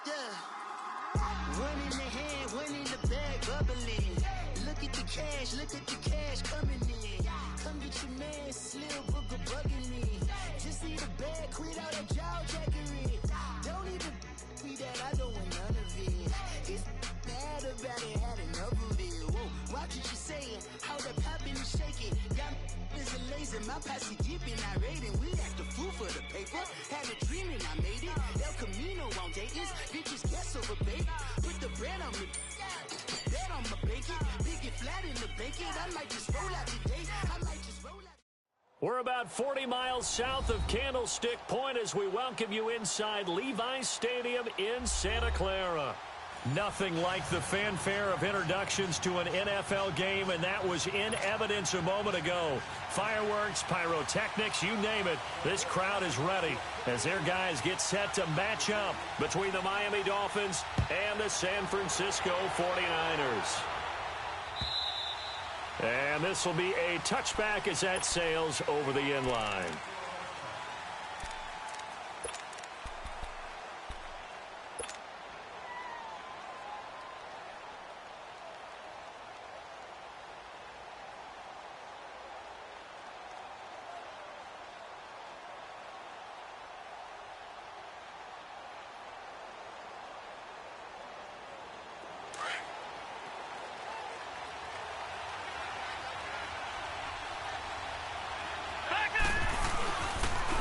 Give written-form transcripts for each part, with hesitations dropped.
Yeah. One in the hand, one in the bag, bubbling. Look at the cash coming in. Come get your man, Slim Booker bugging me. Just need a bag, quit all that jaw jackery. Don't even be that, I don't want none of it. It's bad about it, had enough of it. Whoa, watch what you saying, how the poppin' and shaking. Got is a laser, my posse dipping, I raiding. We act the fool for the paper. Had a dream and I made it. El Camino on Dayton's, bitches guess over baby. Put the bread on me. Bet on my bacon, big it flat in the bacon. I might just roll out today. I might just roll out. We're about 40 miles south of Candlestick Point as we welcome you inside Levi's Stadium in Santa Clara. Nothing like the fanfare of introductions to an NFL game, and that was in evidence a moment ago. Fireworks, pyrotechnics, you name it. This crowd is ready as their guys get set to match up between the Miami Dolphins and the San Francisco 49ers. And this will be a touchback as that sails over the end line.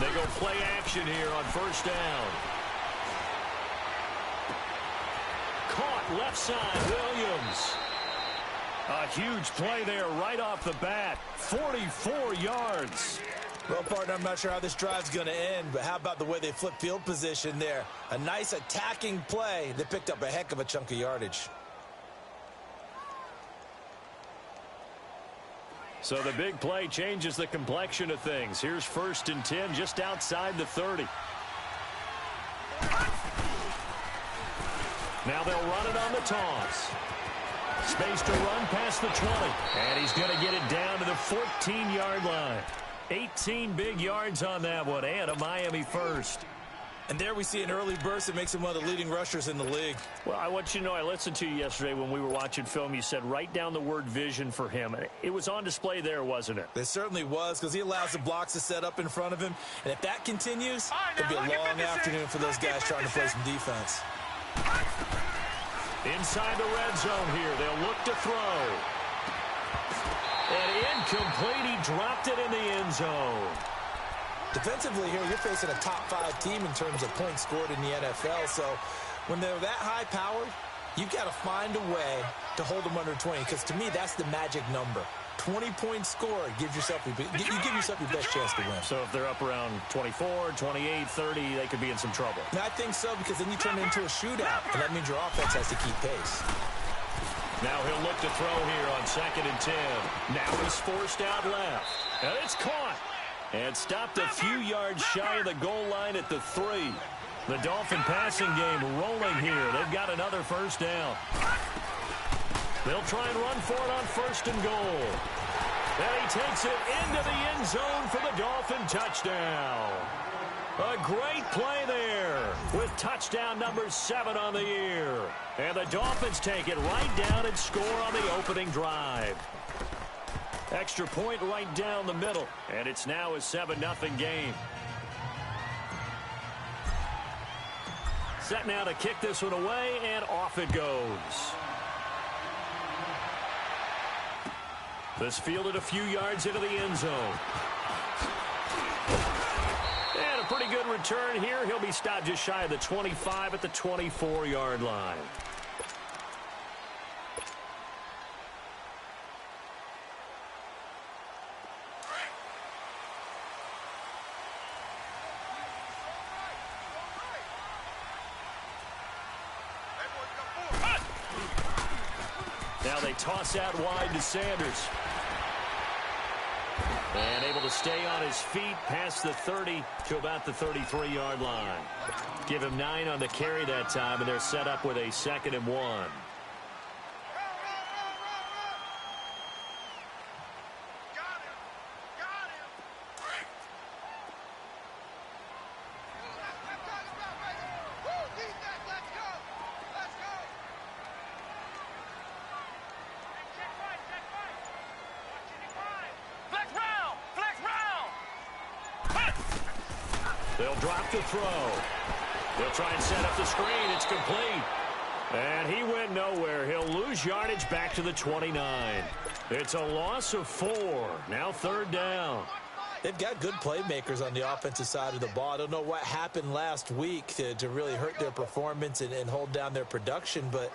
They go play action here on first down. Caught left side, Williams. A huge play there right off the bat. 44 yards. Well, partner, I'm not sure how this drive's going to end, but how about the way they flip field position there? A nice attacking play. They picked up a heck of a chunk of yardage. So the big play changes the complexion of things. Here's 1st and 10 just outside the 30. Now they'll run it on the toss. Space to run past the 20. And he's going to get it down to the 14-yard line. 18 big yards on that one and a Miami first. And there we see an early burst that makes him one of the leading rushers in the league. Well, I want you to know, I listened to you yesterday when we were watching film. You said write down the word vision for him. It was on display there, wasn't it? It certainly was, because he allows the blocks to set up in front of him. And if that continues, it'll be a long afternoon for those guys trying to play some defense. Inside the red zone here, they'll look to throw. And incomplete, he dropped it in the end zone. Defensively here, you're facing a top-5 team in terms of points scored in the NFL. So when they're that high-powered, you've got to find a way to hold them under 20, because to me, that's the magic number. 20 points scored gives yourself, you give yourself your best chance to win. So if they're up around 24, 28, 30, they could be in some trouble. And I think so, because then you turn it into a shootout, and that means your offense has to keep pace. Now he'll look to throw here on 2nd and 10. Now he's forced out left. And it's caught. And stopped a few yards shy of the goal line at the 3. The Dolphin passing game rolling here. They've got another first down. They'll try and run for it on 1st and goal. And he takes it into the end zone for the Dolphin touchdown. A great play there with touchdown number 7 on the year. And the Dolphins take it right down and score on the opening drive. Extra point right down the middle, and it's now a 7-0 game. Set now to kick this one away, and off it goes. This fielded a few yards into the end zone. And a pretty good return here. He'll be stopped just shy of the 25 at the 24-yard line. Now they toss out wide to Sanders. And able to stay on his feet past the 30 to about the 33-yard line. Give him 9 on the carry that time, and they're set up with a 2nd and 1. They'll drop the throw. They'll try and set up the screen. It's complete. And he went nowhere. He'll lose yardage back to the 29. It's a loss of 4. Now 3rd down. They've got good playmakers on the offensive side of the ball. I don't know what happened last week to really hurt their performance and hold down their production, but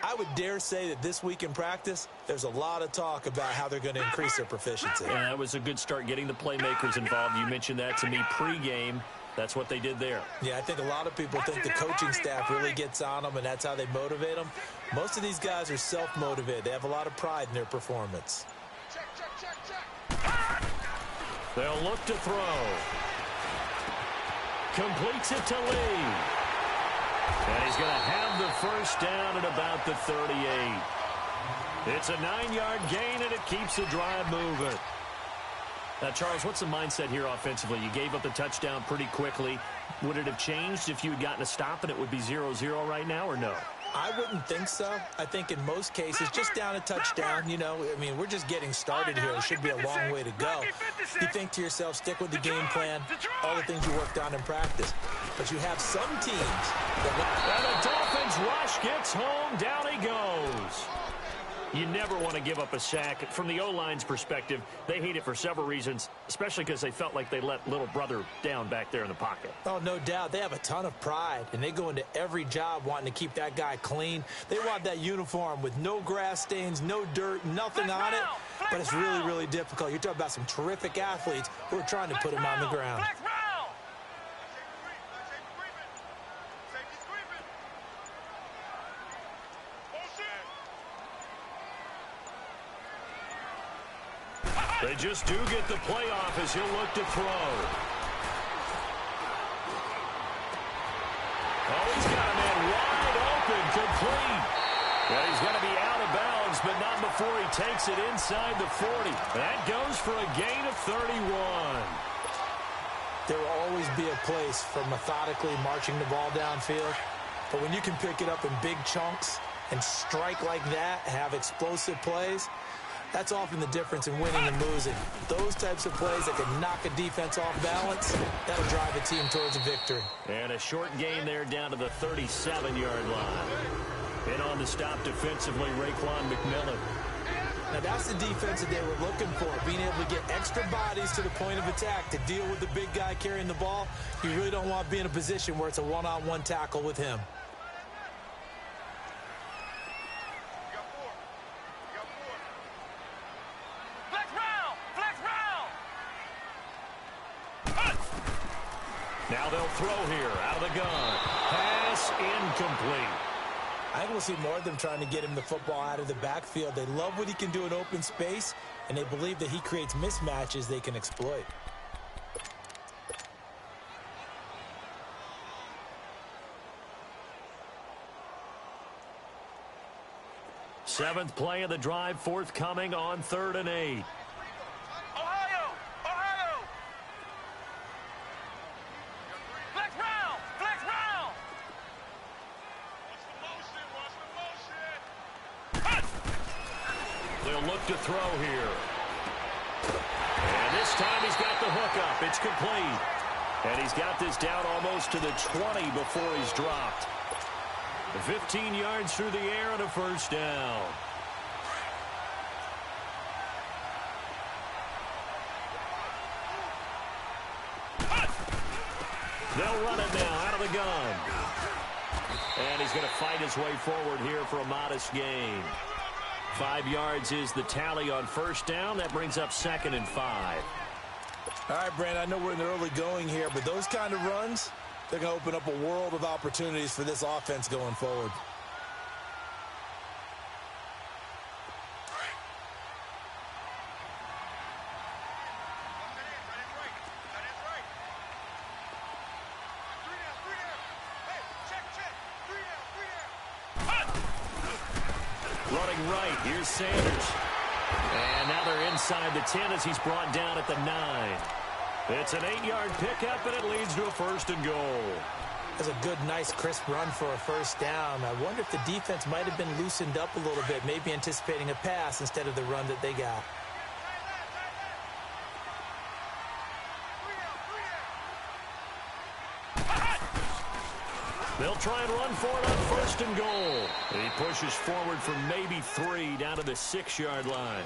I would dare say that this week in practice, there's a lot of talk about how they're going to increase their proficiency. Yeah, that was a good start getting the playmakers involved. You mentioned that to me pregame. That's what they did there. Yeah, I think a lot of people think the coaching staff really gets on them, and that's how they motivate them. Most of these guys are self-motivated. They have a lot of pride in their performance. They'll look to throw. Completes it to Lee. And he's going to have the first down at about the 38. It's a 9-yard gain, and it keeps the drive moving. Now, Charles, what's the mindset here offensively? You gave up the touchdown pretty quickly. Would it have changed if you had gotten a stop and it would be 0-0 right now, or no? I wouldn't think so. I think in most cases, just down a touchdown, you know, I mean, we're just getting started here. It should be a long way to go. You think to yourself, stick with the game plan, all the things you worked on in practice. But you have some teams that... And the Dolphins rush gets home. Down he goes. You never want to give up a sack. From the O-line's perspective, they hate it for several reasons, especially because they felt like they let little brother down back there in the pocket. Oh, no doubt. They have a ton of pride, and they go into every job wanting to keep that guy clean. They want that uniform with no grass stains, no dirt, nothing on it. But it's really, really difficult. You're talking about some terrific athletes who are trying to put him on the ground. They just do get the play off as he'll look to throw. Oh, he's got a man wide open, complete. And he's going to be out of bounds, but not before he takes it inside the 40. That goes for a gain of 31. There will always be a place for methodically marching the ball downfield. But when you can pick it up in big chunks and strike like that, have explosive plays, that's often the difference in winning and losing. Those types of plays that can knock a defense off balance, that'll drive a team towards a victory. And a short gain there down to the 37-yard line. And on the stop defensively, Raekwon McMillan. Now, that's the defense that they were looking for, being able to get extra bodies to the point of attack to deal with the big guy carrying the ball. You really don't want to be in a position where it's a one-on-one tackle with him. Now they'll throw here out of the gun. Pass incomplete. I think we'll see more of them trying to get him the football out of the backfield. They love what he can do in open space, and they believe that he creates mismatches they can exploit. Seventh play of the drive forthcoming on 3rd and 8. To throw here. And this time he's got the hook up. It's complete. And he's got this down almost to the 20 before he's dropped. 15 yards through the air and a first down. They'll run it now out of the gun. And he's going to fight his way forward here for a modest gain. 5 yards is the tally on first down. That brings up 2nd and 5. All right, Brandon, I know we're in the early going here, but those kind of runs, they're going to open up a world of opportunities for this offense going forward. Running right, here's Sanders. And now they're inside the 10 as he's brought down at the 9. It's an 8-yard pickup, and it leads to a 1st and goal. That's a good, nice, crisp run for a first down. I wonder if the defense might have been loosened up a little bit, maybe anticipating a pass instead of the run that they got. They'll try and run for it on 1st and goal. He pushes forward for maybe 3 down to the 6-yard line.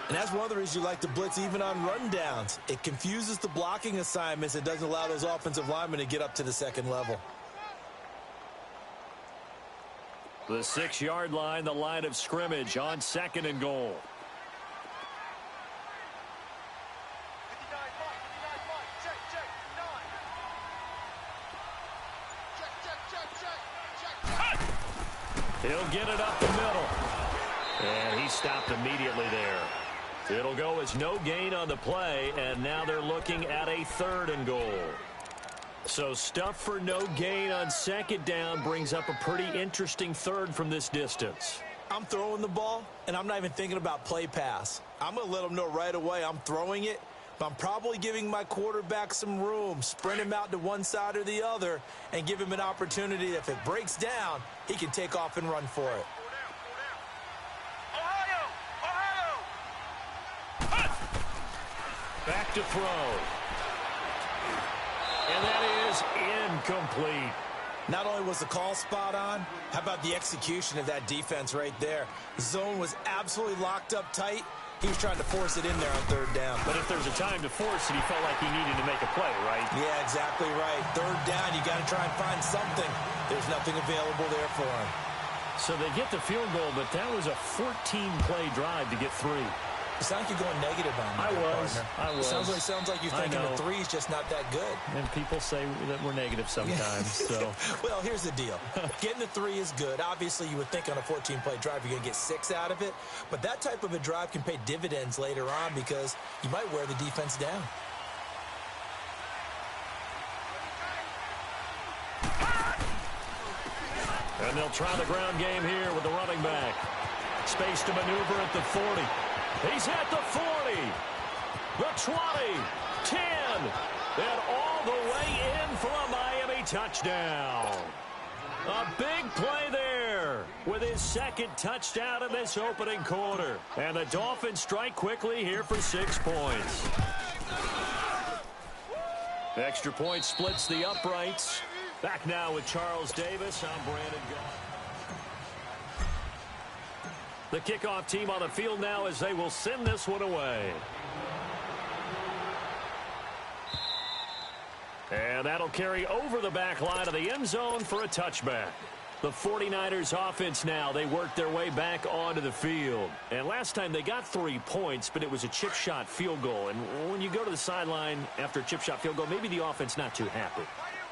And that's one of the reasons you like to blitz even on rundowns. It confuses the blocking assignments. It doesn't allow those offensive linemen to get up to the second level. The 6-yard line, the line of scrimmage on 2nd and goal. He'll get it up the middle. And he stopped immediately there. It'll go as no gain on the play, and now they're looking at a 3rd and goal. So stuff for no gain on 2nd down brings up a pretty interesting 3rd from this distance. I'm throwing the ball, and I'm not even thinking about play pass. I'm going to let them know right away I'm throwing it, but I'm probably giving my quarterback some room, sprint him out to one side or the other, and give him an opportunity. If it breaks down, he can take off and run for it. Back to throw. And that is incomplete. Not only was the call spot on, how about the execution of that defense right there? The zone was absolutely locked up tight. He was trying to force it in there on 3rd down. But if there's a time to force it, he felt like he needed to make a play, right? Yeah, exactly right. 3rd down, you got to try and find something. There's nothing available there for him. So they get the field goal, but that was a 14-play drive to get 3. It sounds like you're going negative on me. I was. Sounds like you're thinking the 3 is just not that good. And people say that we're negative sometimes. So, well, here's the deal. Getting the 3 is good. Obviously, you would think on a 14-play drive you're going to get 6 out of it. But that type of a drive can pay dividends later on because you might wear the defense down. And they'll try the ground game here with the running back. Space to maneuver at the 40. He's at the 40, the 20, 10, and all the way in for a Miami touchdown. A big play there with his 2nd touchdown in this opening quarter. And the Dolphins strike quickly here for 6 points. Extra point splits the uprights. Back now with Charles Davis. I'm Brandon Goff. The kickoff team on the field now as they will send this one away. And that'll carry over the back line of the end zone for a touchback. The 49ers offense now, they work their way back onto the field. And last time they got 3 points, but it was a chip shot field goal. And when you go to the sideline after a chip shot field goal, maybe the offense not too happy.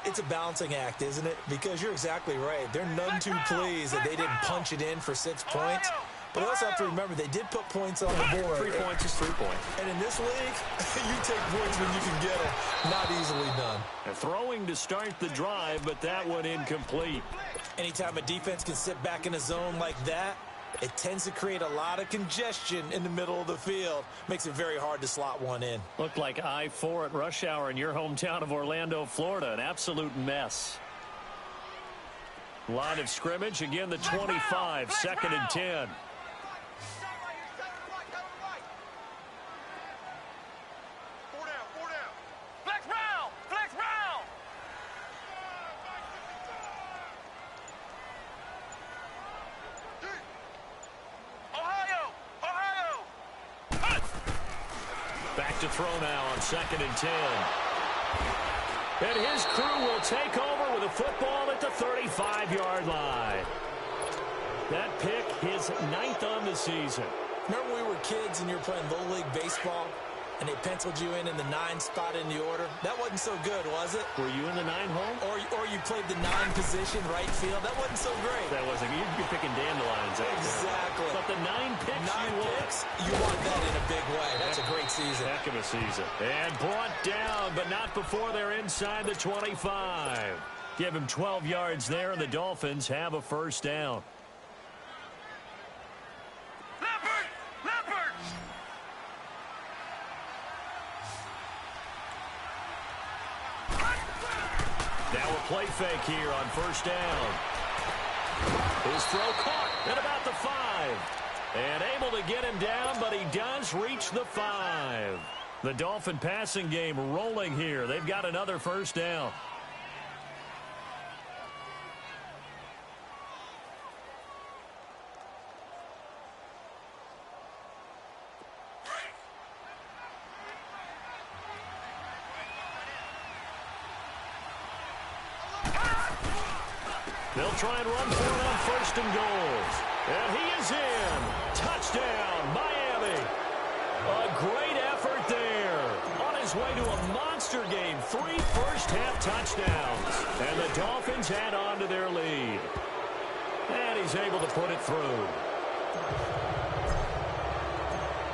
It's a balancing act, isn't it? Because you're exactly right. They're none too pleased that they didn't punch it in for 6 points. But you also have to remember, they did put points on the board. 3 points is 3 points. And in this league, you take points when you can get them. Not easily done. A throwing to start the drive, but that one incomplete. Anytime a defense can sit back in a zone like that, it tends to create a lot of congestion in the middle of the field. Makes it very hard to slot one in. Looked like I-4 at rush hour in your hometown of Orlando, Florida. An absolute mess. Line of scrimmage, again the 25, 2nd and 10. To throw now on 2nd and 10. And his crew will take over with a football at the 35-yard line. That pick, his 9th on the season. Remember when we were kids and you were playing Little League Baseball and they penciled you in the 9 spot in the order? That wasn't so good, was it? Were you in the 9 hole? Or you played the 9 position, right field? That wasn't so great. That wasn't. You're picking dandelions out exactly. There. But the 9 picks, you want that in a big way. That's a great season. Heck of a season. And brought down, but not before they're inside the 25. Give him 12 yards there, and the Dolphins have a 1st down. Now a play fake here on 1st down. His throw caught at about the 5. And able to get him down, but he does reach the 5. The Dolphin passing game rolling here. They've got another 1st down. They'll try and run for it on first and goals. And he is in. Touchdown, Miami. A great effort there. On his way to a monster game. 3 first-half touchdowns. And the Dolphins add on to their lead. And he's able to put it through.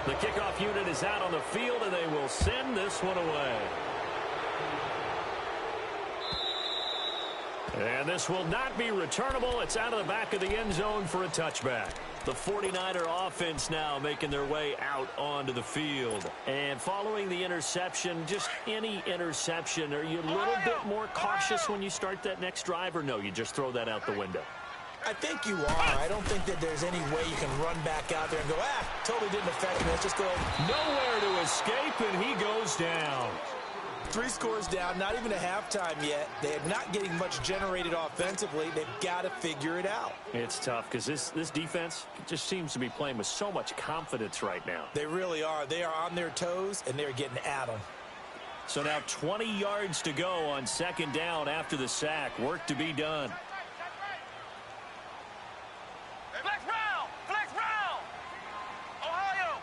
The kickoff unit is out on the field, and they will send this one away. And this will not be returnable. It's out of the back of the end zone for a touchback. The 49er offense now making their way out onto the field. And following the interception, just any interception, are you a little bit more cautious when you start that next drive, or no, you just throw that out the window? I think you are. I don't think that there's any way you can run back out there and go, totally didn't affect me. Let's just go. Nowhere to escape, and he goes down. 3 scores down, not even a halftime yet. They're not getting much generated offensively. They've got to figure it out. It's tough because this defense just seems to be playing with so much confidence right now. They really are. They are on their toes, and they're getting at them. So now 20 yards to go on second down after the sack. Work to be done. Flex round! Ohio!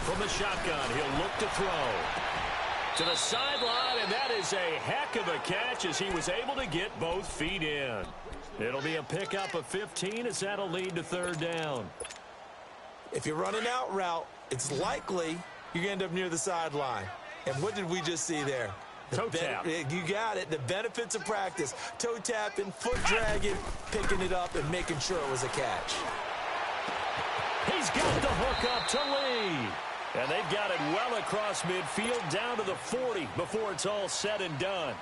From the shotgun, he'll look to throw. To the sideline, and that is a heck of a catch as he was able to get both feet in. It'll be a pickup of 15 as that'll lead to third down. If you're running out route, it's likely you're going to end up near the sideline. And what did we just see there? Toe tap. You got it. The benefits of practice. Toe tapping, foot dragging, picking it up, and making sure it was a catch. He's got the hook up to Lee. And they've got it well across midfield down to the 40 before it's all said and done.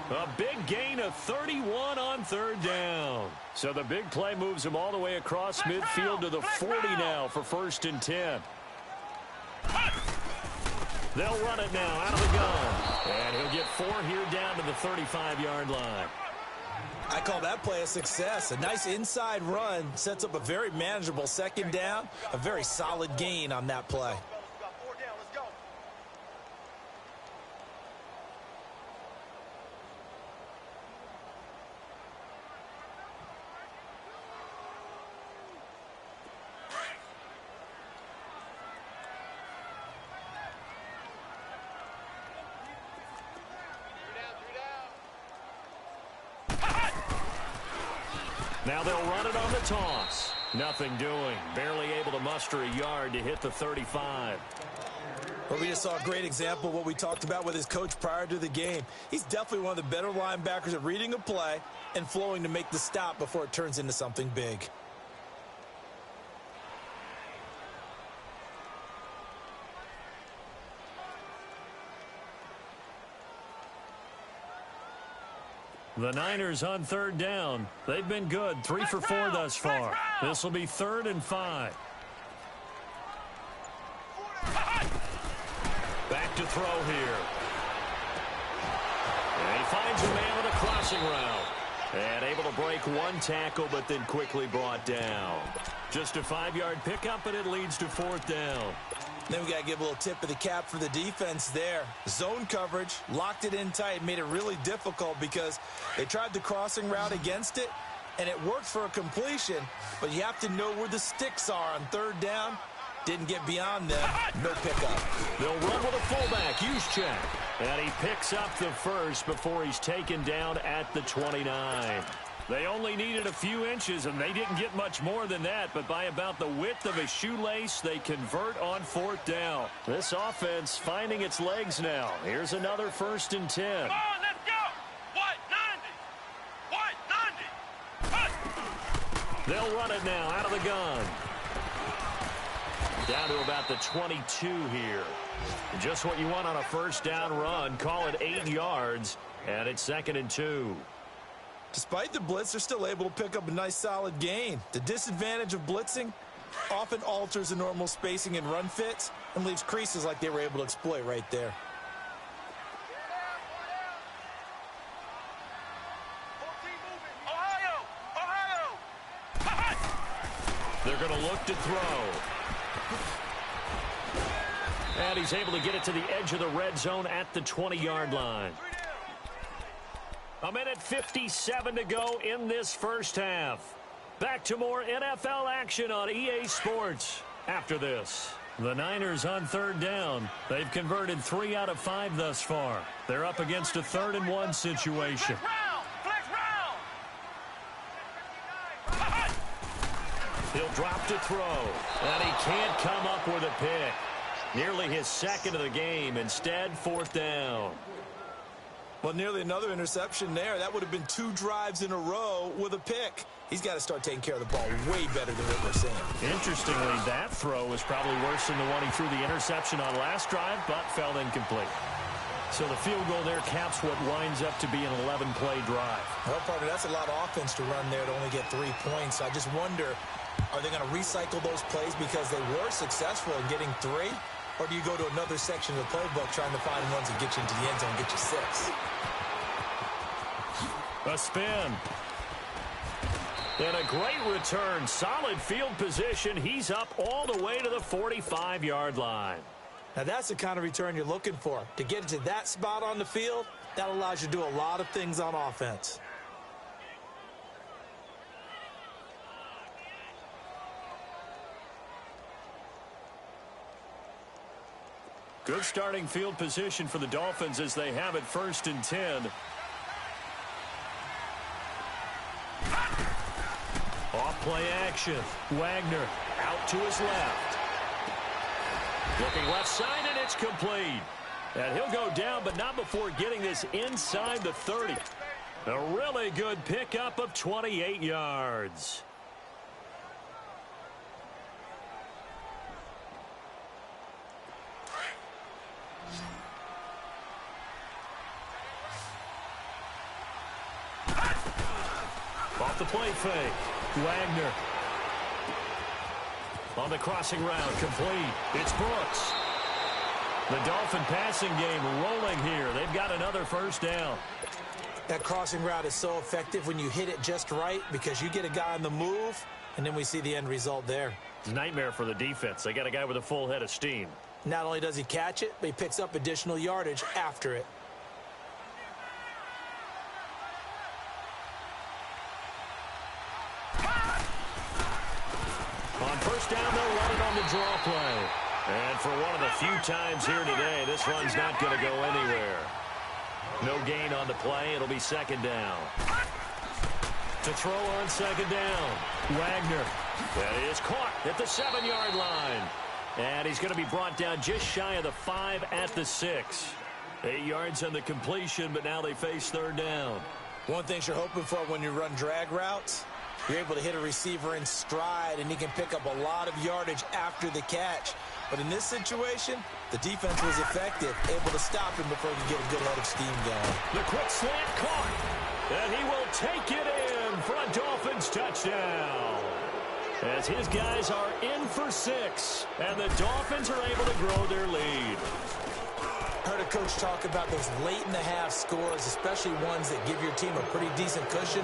A big gain of 31 on third down. So the big play moves him all the way across midfield to the 40 now for first and 10. They'll run it now out of the gun. And he'll get 4 here down to the 35-yard line. I call that play a success. A nice inside run sets up a very manageable second down. A very solid gain on that play. Now they'll run it on the toss. Nothing doing. Barely able to muster a yard to hit the 35. Well, we just saw a great example of what we talked about with his coach prior to the game. He's definitely one of the better linebackers at reading a play and flowing to make the stop before it turns into something big. The Niners on third down. They've been good. 3 for 4 thus far. This will be 3rd and 5. Back to throw here. And he finds a man with a crossing route. And able to break one tackle, but then quickly brought down. Just a 5-yard pickup, and it leads to 4th down. Then we got to give a little tip of the cap for the defense there. Zone coverage, locked it in tight, made it really difficult because they tried the crossing route against it, and it worked for a completion, but you have to know where the sticks are on third down. Didn't get beyond them. No pickup. They'll run with a fullback. Use check. And he picks up the first before he's taken down at the 29. They only needed a few inches, and they didn't get much more than that, but by about the width of a shoelace, they convert on 4th down. This offense finding its legs now. Here's another 1st and 10. Come on, let's go! White 90! They'll run it now out of the gun. Down to about the 22 here. Just what you want on a first down run. Call it 8 yards, and it's 2nd and 2. Despite the blitz, they're still able to pick up a nice solid gain. The disadvantage of blitzing often alters the normal spacing and run fits and leaves creases like they were able to exploit right there. They're going to look to throw. And he's able to get it to the edge of the red zone at the 20-yard line. 1:57 to go in this first half. Back to more NFL action on EA Sports after this. The Niners on third down. They've converted 3 out of 5 thus far. They're up against a 3rd-and-1 situation. He'll drop to throw, and he can't come up with a pick. Nearly his second of the game. Instead, 4th down. Well, nearly another interception there. That would have been 2 drives in a row with a pick. He's got to start taking care of the ball way better than what we're seeing. Interestingly, that throw was probably worse than the one he threw the interception on last drive, but fell incomplete. So the field goal there caps what winds up to be an 11-play drive. Well, partner, that's a lot of offense to run there to only get 3 points. I just wonder, are they going to recycle those plays because they were successful in getting 3? Or do you go to another section of the playbook trying to find ones that get you into the end zone and get you 6? A spin. And a great return. Solid field position. He's up all the way to the 45-yard line. Now, that's the kind of return you're looking for. To get to that spot on the field, that allows you to do a lot of things on offense. Good starting field position for the Dolphins as they have it 1st and 10. Off play action. Wagner out to his left. Looking left side, and it's complete. And he'll go down, but not before getting this inside the 30. A really good pickup of 28 yards. Off the play fake. Wagner. On the crossing route, complete. It's Brooks. The Dolphin passing game rolling here. They've got another 1st down. That crossing route is so effective when you hit it just right because you get a guy on the move, and then we see the end result there. It's a nightmare for the defense. They got a guy with a full head of steam. Not only does he catch it, but he picks up additional yardage after it. On 1st down, they'll run it on the draw play. And for one of the few times here today, this run's not going to go anywhere. No gain on the play. It'll be 2nd down. To throw on 2nd down. Wagner. That is caught at the 7-yard line. And he's going to be brought down just shy of the 5 at the 6. 8 yards on the completion, but now they face 3rd down. One thing you're hoping for when you run drag routes, you're able to hit a receiver in stride, and he can pick up a lot of yardage after the catch. But in this situation, the defense was effective, able to stop him before he could get a good head of steam going. The quick slant caught, and he will take it in for a Dolphins touchdown. As his guys are in for 6, and the Dolphins are able to grow their lead. Heard a coach talk about those late-in-the-half scores, especially ones that give your team a pretty decent cushion.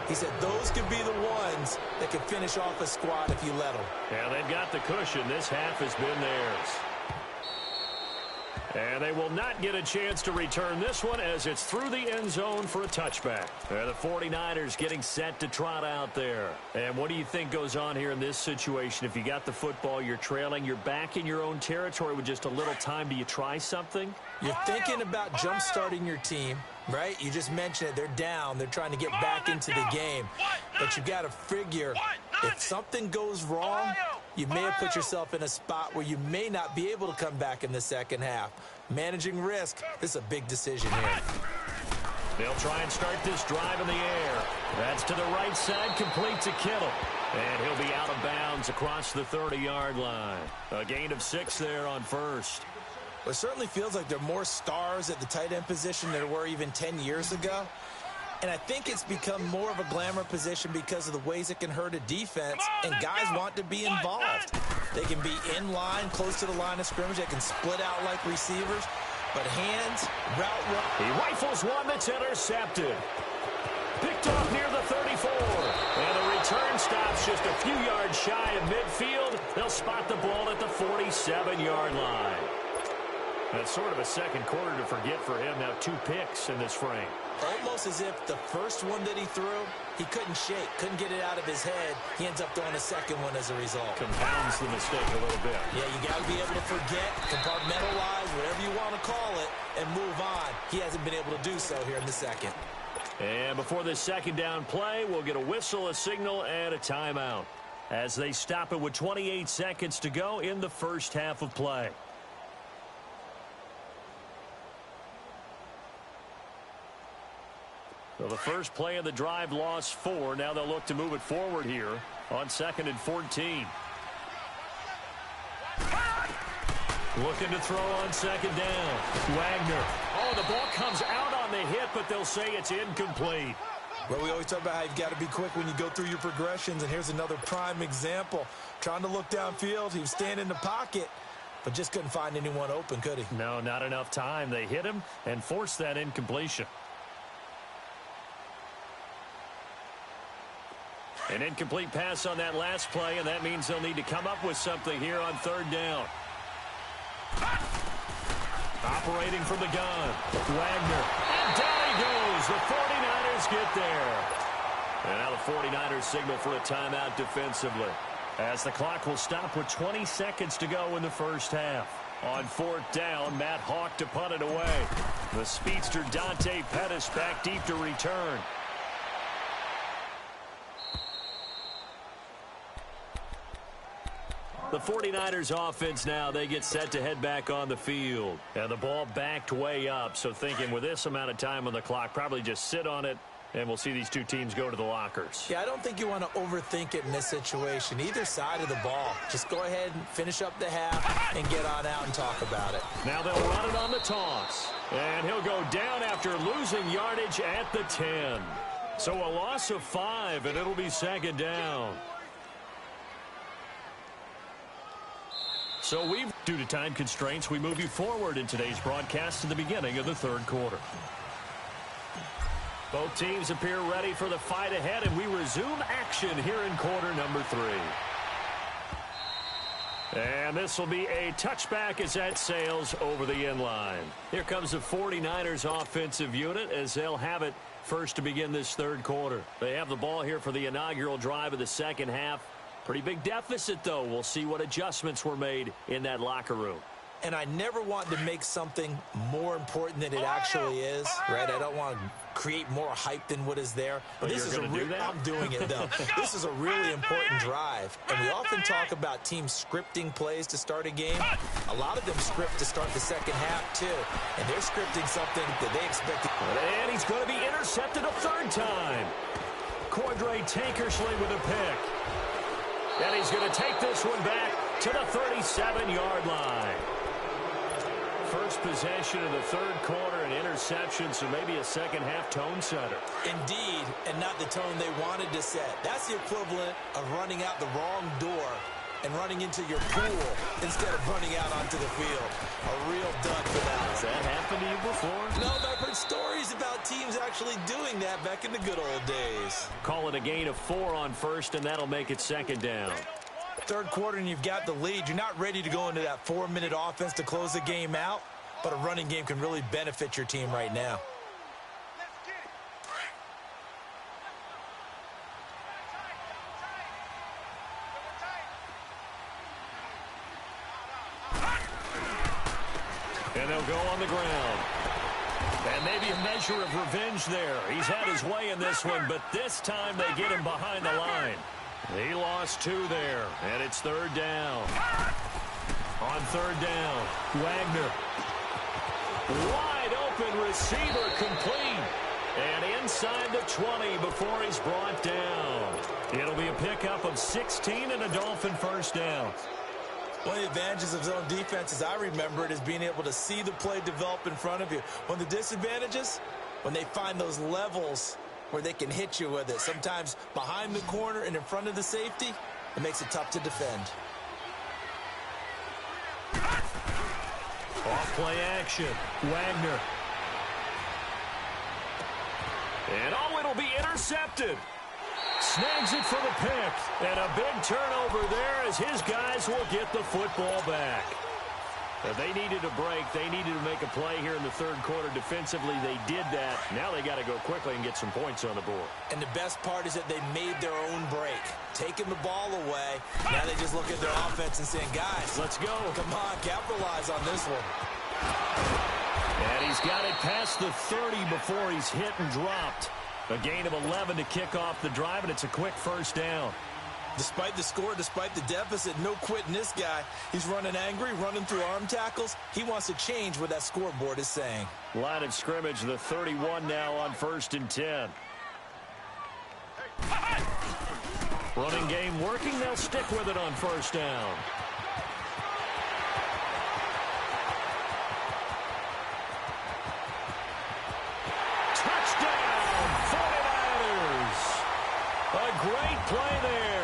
He said those could be the ones that could finish off a squad if you let them. Yeah, they've got the cushion. This half has been theirs. And they will not get a chance to return this one as it's through the end zone for a touchback. The 49ers getting set to trot out there. And what do you think goes on here in this situation? If you got the football, you're trailing, you're back in your own territory with just a little time. Do you try something? You're thinking about jump-starting your team, right? You just mentioned it. They're down. They're trying to get back into the game. But you got to figure if something goes wrong, you may have put yourself in a spot where you may not be able to come back in the second half. Managing risk, this is a big decision here. They'll try and start this drive in the air. That's to the right side, complete to Kittle. And he'll be out of bounds across the 30-yard line. A gain of 6 there on 1st. Well, it certainly feels like there are more stars at the tight end position than there were even 10 years ago. And I think it's become more of a glamour position because of the ways it can hurt a defense, and guys want to be involved. They can be in line, close to the line of scrimmage. They can split out like receivers. But hands, route run. He rifles one that's intercepted. Picked off near the 34. And the return stops just a few yards shy of midfield. They'll spot the ball at the 47-yard line. That's sort of a second quarter to forget for him. Now 2 picks in this frame. almost as if the first one that he threw, he couldn't shake, couldn't get it out of his head. He ends up throwing a second one as a result. Compounds the mistake a little bit. Yeah, you got to be able to forget, compartmentalize, whatever you want to call it, and move on. He hasn't been able to do so here in the second. And before this second down play, we'll get a whistle, a signal, and a timeout as they stop it with 28 seconds to go in the first half of play. So the first play of the drive lost 4. Now they'll look to move it forward here on 2nd and 14. Looking to throw on 2nd down. Wagner. Oh, the ball comes out on the hit, but they'll say it's incomplete. Well, we always talk about how you've got to be quick when you go through your progressions, and here's another prime example. Trying to look downfield, he was standing in the pocket, but just couldn't find anyone open, could he? No, not enough time. They hit him and forced that incompletion. An incomplete pass on that last play, and that means they'll need to come up with something here on 3rd down. Operating from the gun, Wagner. And down he goes. The 49ers get there. And now the 49ers signal for a timeout defensively, as the clock will stop with 20 seconds to go in the first half. On 4th down, Matt Hawk to punt it away. The speedster Dante Pettis back deep to return. The 49ers offense now, they get set to head back on the field. And the ball backed way up, so thinking with this amount of time on the clock, probably just sit on it, and we'll see these two teams go to the lockers. Yeah, I don't think you want to overthink it in this situation. Either side of the ball. Just go ahead and finish up the half and get on out and talk about it. Now they'll run it on the toss. And he'll go down after losing yardage at the 10. So a loss of 5, and it'll be 2nd down. So due to time constraints, we move you forward in today's broadcast to the beginning of the 3rd quarter. Both teams appear ready for the fight ahead, and we resume action here in quarter number 3. And this will be a touchback as that sails over the end line. Here comes the 49ers offensive unit as they'll have it first to begin this 3rd quarter. They have the ball here for the inaugural drive of the second half. Pretty big deficit, though. We'll see what adjustments were made in that locker room. And I never want to make something more important than it actually is, right? I don't want to create more hype than what is there. But this is I'm doing it, though. This is a really important drive. And we often talk about teams scripting plays to start a game. A lot of them script to start the second half, too. And they're scripting something that they expect. And he's going to be intercepted a 3rd time. Cordray Tankersley with a pick. And he's going to take this one back to the 37-yard line. First possession of the 3rd quarter, an interception, so maybe a second-half tone setter. Indeed, and not the tone they wanted to set. That's the equivalent of running out the wrong door and running into your pool instead of running out onto the field. A real dud for that. Has that happened to you before? No, but I've heard stories about teams actually doing that back in the good old days. Call it a gain of 4 on 1st, and that'll make it 2nd down. 3rd quarter, and you've got the lead. You're not ready to go into that 4-minute offense to close the game out, but a running game can really benefit your team right now. And they'll go on the ground. And maybe a measure of revenge there. He's had his way in this one, but this time they get him behind the line. He lost 2 there, and it's 3rd down. On 3rd down, Wagner. Wide open receiver complete. And inside the 20 before he's brought down. It'll be a pickup of 16 and a Dolphin 1st down. One of the advantages of zone defense, as I remember it, is being able to see the play develop in front of you. One of the disadvantages, when they find those levels where they can hit you with it. Sometimes behind the corner and in front of the safety, it makes it tough to defend. Off play action. Wagner. And it'll be intercepted. Snags it for the pick. And a big turnover there as his guys will get the football back. They needed a break. They needed to make a play here in the third quarter. Defensively, they did that. Now they got to go quickly and get some points on the board. And the best part is that they made their own break. Taking the ball away. Now they just look at their offense and saying, guys, let's go. Come on, capitalize on this one. And he's got it past the 30 before he's hit and dropped. A gain of 11 to kick off the drive, and it's a quick first down. Despite the score, despite the deficit, no quitting this guy. He's running angry, running through arm tackles. He wants to change what that scoreboard is saying. Line of scrimmage, the 31 now on 1st and 10. Running game working. They'll stick with it on 1st down. Touchdown, 49ers. A great play there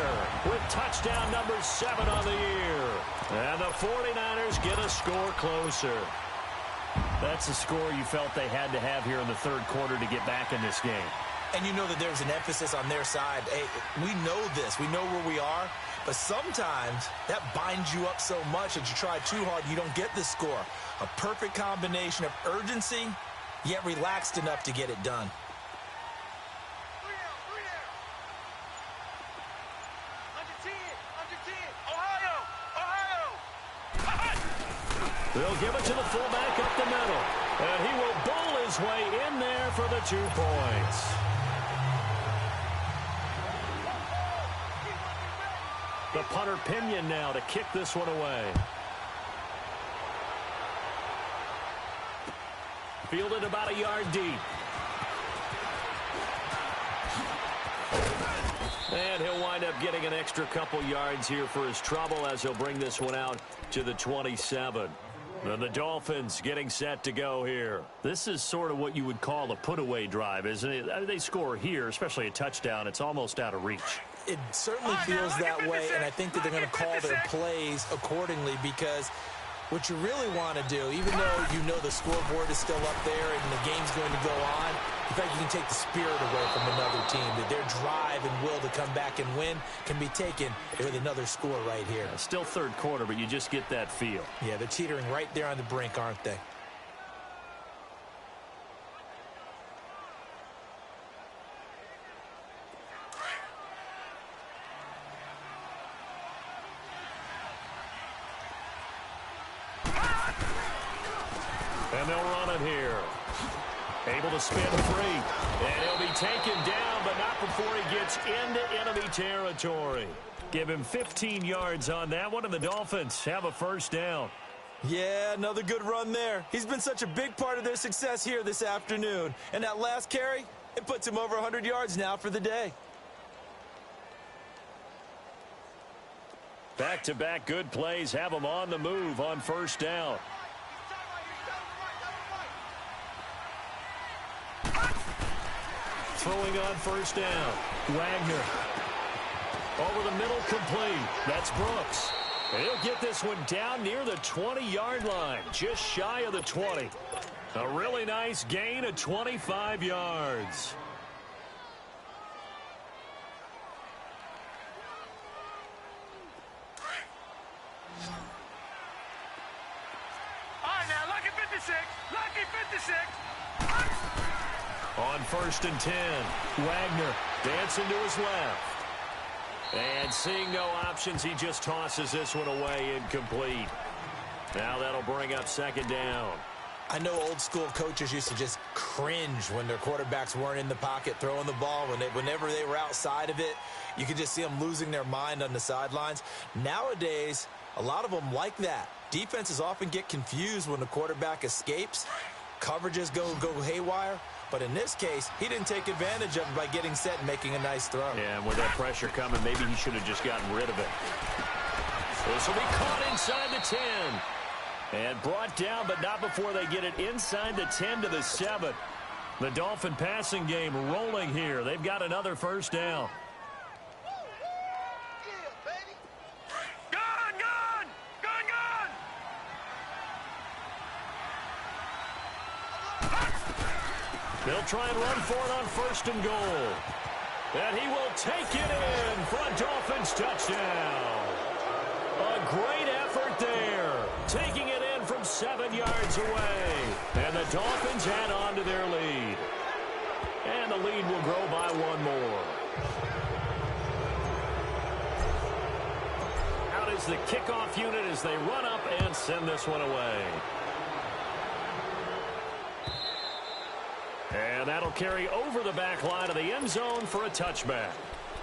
with touchdown number 7 on the year. And the 49ers get a score closer. That's a score you felt they had to have here in the third quarter to get back in this game. And you know that there's an emphasis on their side. Hey, we know this. We know where we are. But sometimes that binds you up so much that you try too hard, you don't get the score. A perfect combination of urgency, yet relaxed enough to get it done. They'll give it to the fullback up the middle. And he will bowl his way in there for the 2 points. The punter Pinion now to kick this one away. Fielded about a yard deep. And he'll wind up getting an extra couple yards here for his trouble as he'll bring this one out to the 27. And the Dolphins getting set to go here. This is sort of what you would call a put-away drive, isn't it? I mean, they score here, especially a touchdown. It's almost out of reach. It certainly feels that way, and I think that they're going to call their plays accordingly because what you really want to do, even though you know the scoreboard is still up there and the game's going to go on, in fact, you can take the spirit away from another team, that their drive and will to come back and win can be taken with another score right here. Still third quarter, but you just get that feel. Yeah, they're teetering right there on the brink, aren't they? And they'll run it here. Able to spin free. And he'll be taken down, but not before he gets into enemy territory. Give him 15 yards on that one, and the Dolphins have a first down. Yeah, another good run there. He's been such a big part of their success here this afternoon. And that last carry, it puts him over 100 yards now for the day. Back-to-back good plays have him on the move on first down. Throwing on first down. Wagner. Over the middle, complete. That's Brooks. And he'll get this one down near the 20-yard line, just shy of the 20. A really nice gain of 25 yards. All right, now, lucky 56. Lucky 56. On 1st and 10, Wagner dancing to his left. And seeing no options, he just tosses this one away incomplete. Now that'll bring up 2nd down. I know old school coaches used to just cringe when their quarterbacks weren't in the pocket throwing the ball. Whenever they were outside of it, you could just see them losing their mind on the sidelines. Nowadays, a lot of them like that. Defenses often get confused when the quarterback escapes. Coverages go haywire. But in this case, he didn't take advantage of it by getting set and making a nice throw. Yeah, and with that pressure coming, maybe he should have just gotten rid of it. This will be caught inside the 10. And brought down, but not before they get it inside the 10 to the 7. The Dolphin passing game rolling here. They've got another first down. They'll try and run for it on 1st and goal. And he will take it in for a Dolphins touchdown. A great effort there. Taking it in from 7 yards away. And the Dolphins add on to their lead. And the lead will grow by 1 more. Out is the kickoff unit as they run up and send this one away. And that'll carry over the back line of the end zone for a touchback.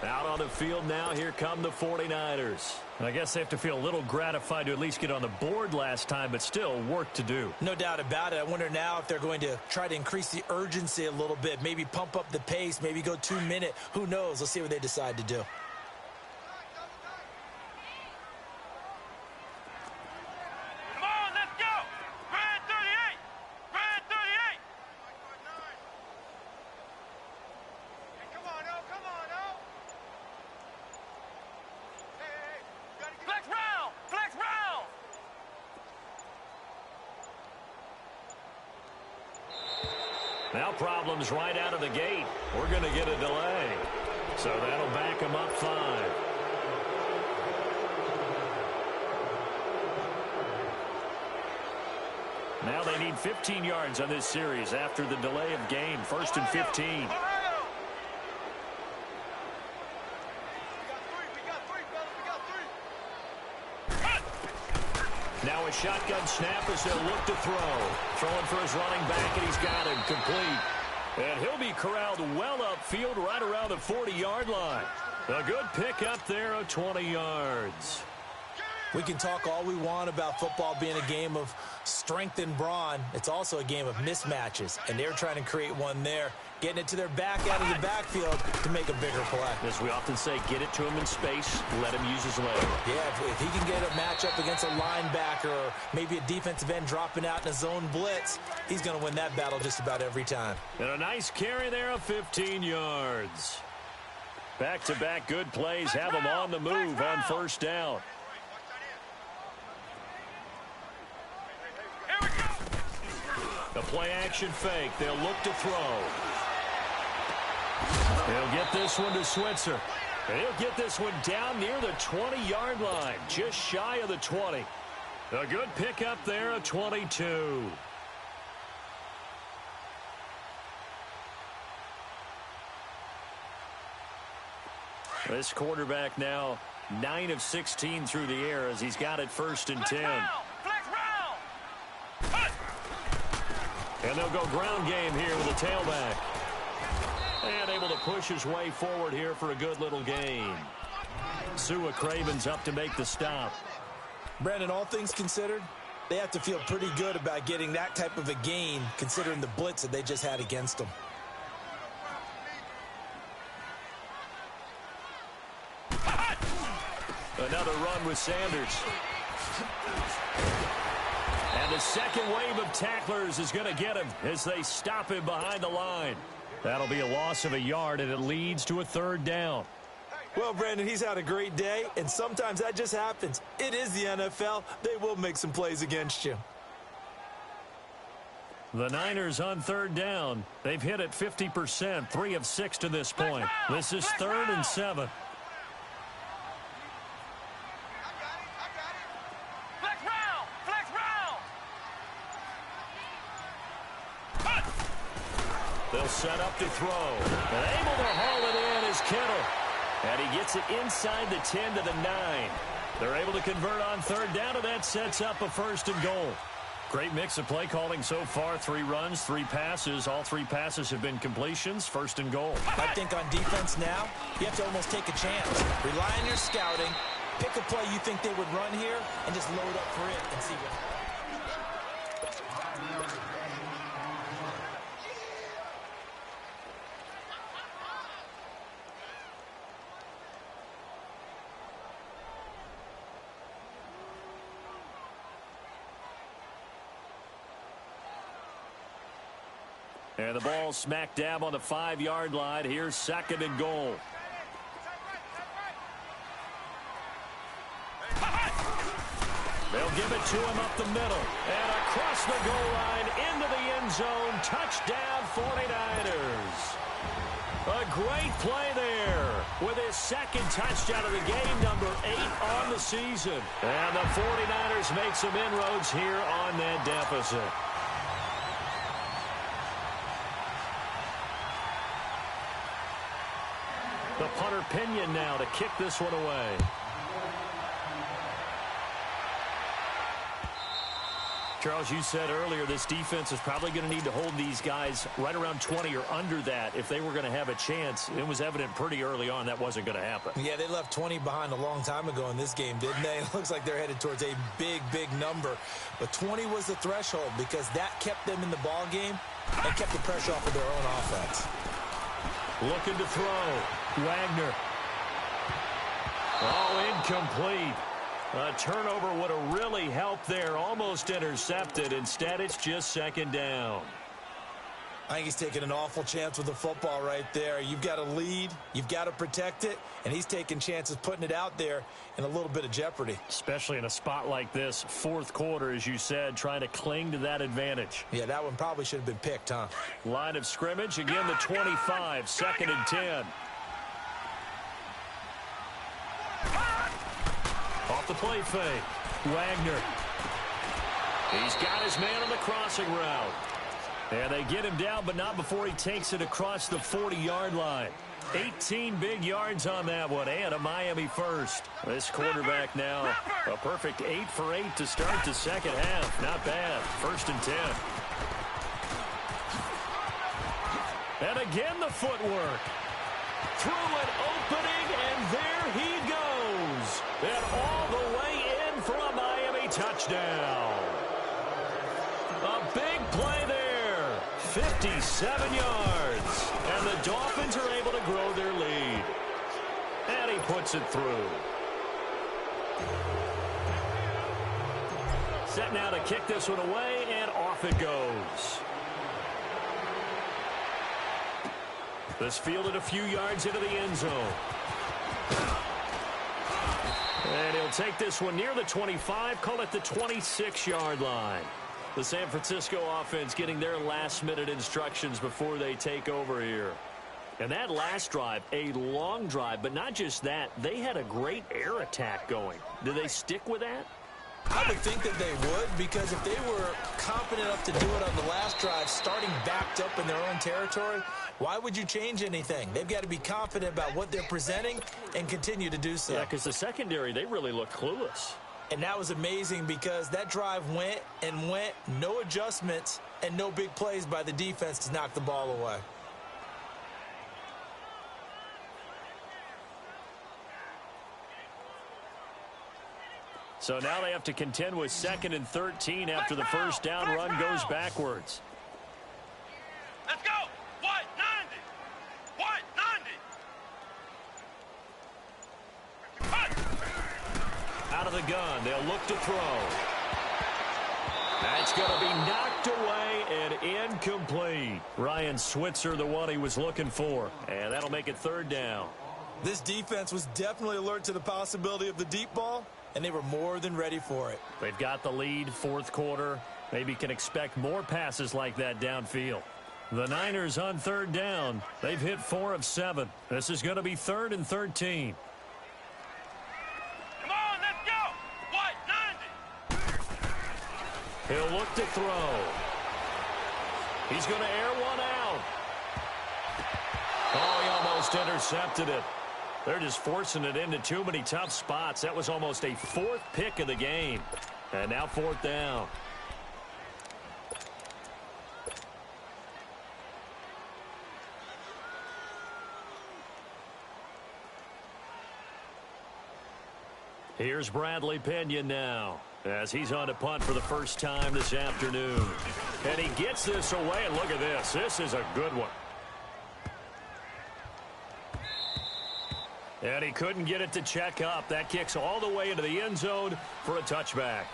Out on the field now, here come the 49ers. And I guess they have to feel a little gratified to at least get on the board last time, but still work to do. No doubt about it. I wonder now if they're going to try to increase the urgency a little bit, maybe pump up the pace, maybe go 2 minute. Who knows? Let's see what they decide to do. Now problems right out of the gate. We're going to get a delay. So that'll back them up 5. Now they need 15 yards on this series after the delay of game. 1st and 15. Now a shotgun snap as they'll look to throw. Throwing for his running back, and he's got him complete. And he'll be corralled well upfield right around the 40-yard line. A good pick up there of 20 yards. We can talk all we want about football being a game of strength and brawn. It's also a game of mismatches, and they're trying to create one there, getting it to their back out of the backfield to make a bigger play. As we often say, get it to him in space, let him use his leg. Yeah, if he can get a matchup against a linebacker or maybe a defensive end dropping out in a zone blitz, he's going to win that battle just about every time. And a nice carry there of 15 yards. Back-to-back good plays have him on the move on 1st down. The play-action fake. They'll look to throw. He'll get this one to Switzer. And he'll get this one down near the 20-yard line, just shy of the 20. A good pickup there of 22. This quarterback now 9 of 16 through the air as he's got it 1st and 10. And they'll go ground game here with a tailback. And able to push his way forward here for a good little gain. Sua Craven's up to make the stop. Brandon, all things considered, they have to feel pretty good about getting that type of a gain considering the blitz that they just had against them. Another run with Sanders. And the second wave of tacklers is going to get him as they stop him behind the line. That'll be a loss of a yard, and it leads to a 3rd down. Well, Brandon, he's had a great day, and sometimes that just happens. It is the NFL. They will make some plays against you. The Niners on 3rd down. They've hit it 50%, 3 of 6 to this point. This is 3rd and 7. They'll set up to throw. And able to haul it in is Kittle. And he gets it inside the 10 to the 9. They're able to convert on 3rd down, and that sets up a 1st and goal. Great mix of play calling so far. 3 runs, 3 passes. All 3 passes have been completions. 1st and goal. I think on defense now, you have to almost take a chance. Rely on your scouting. Pick a play you think they would run here and just load up for it and see what happens. And the ball smack dab on the 5-yard line. Here's 2nd and goal. They'll give it to him up the middle. And across the goal line into the end zone. Touchdown 49ers. A great play there with his second touchdown of the game, number 8 on the season. And the 49ers make some inroads here on that deficit. The punter Pinion now to kick this one away. Charles, you said earlier this defense is probably going to need to hold these guys right around 20 or under that if they were going to have a chance. It was evident pretty early on that wasn't going to happen. Yeah, they left 20 behind a long time ago in this game, didn't they? It looks like they're headed towards a big, big number. But 20 was the threshold because that kept them in the ball game and kept the pressure off of their own offense. Looking to throw. Wagner. Oh, incomplete. A turnover would have really helped there. Almost intercepted. Instead, it's just second down. I think he's taking an awful chance with the football right there. You've got to lead. You've got to protect it. And he's taking chances putting it out there in a little bit of jeopardy. Especially in a spot like this, fourth quarter, as you said, trying to cling to that advantage. Yeah, that one probably should have been picked, huh? Line of scrimmage, again the 25, second and 10. Off the play fake. Wagner. He's got his man on the crossing route. And they get him down, but not before he takes it across the 40-yard line. 18 big yards on that one, and a Miami first. This quarterback now, a perfect 8 for 8 to start the second half. Not bad. First and 10. And again the footwork. Through an opening, and there he goes. And all the way in for a Miami touchdown. A big play there. 57 yards. And the Dolphins are able to grow their lead. And he puts it through. Set now to kick this one away, and off it goes. This fielded a few yards into the end zone. And he'll take this one near the 25, call it the 26-yard line. The San Francisco offense getting their last-minute instructions before they take over here. And that last drive, a long drive, but not just that, they had a great air attack going. Do they stick with that? I would think that they would, because if they were confident enough to do it on the last drive, starting backed up in their own territory, why would you change anything? They've got to be confident about what they're presenting and continue to do so. Yeah, because the secondary, they really look clueless. And that was amazing because that drive went and went, no adjustments, and no big plays by the defense to knock the ball away. So now they have to contend with 2nd and 13 after the first down run goes backwards. Let's go. What? 90. What? 90. Out of the gun, they'll look to throw. That's going to be knocked away and incomplete. Ryan Switzer, the one he was looking for. And that'll make it 3rd down. This defense was definitely alert to the possibility of the deep ball, and they were more than ready for it. They've got the lead, 4th quarter. Maybe can expect more passes like that downfield. The Niners on 3rd down. They've hit 4 of 7. This is going to be 3rd and 13. Come on, let's go. What? 90. He'll look to throw. He's going to air one out. Oh, he almost intercepted it. They're just forcing it into too many tough spots. That was almost a 4th pick of the game. And now 4th down. Here's Bradley Pinion now as he's on to punt for the first time this afternoon. And he gets this away. And look at this. This is a good one. And he couldn't get it to check up. That kicks all the way into the end zone for a touchback.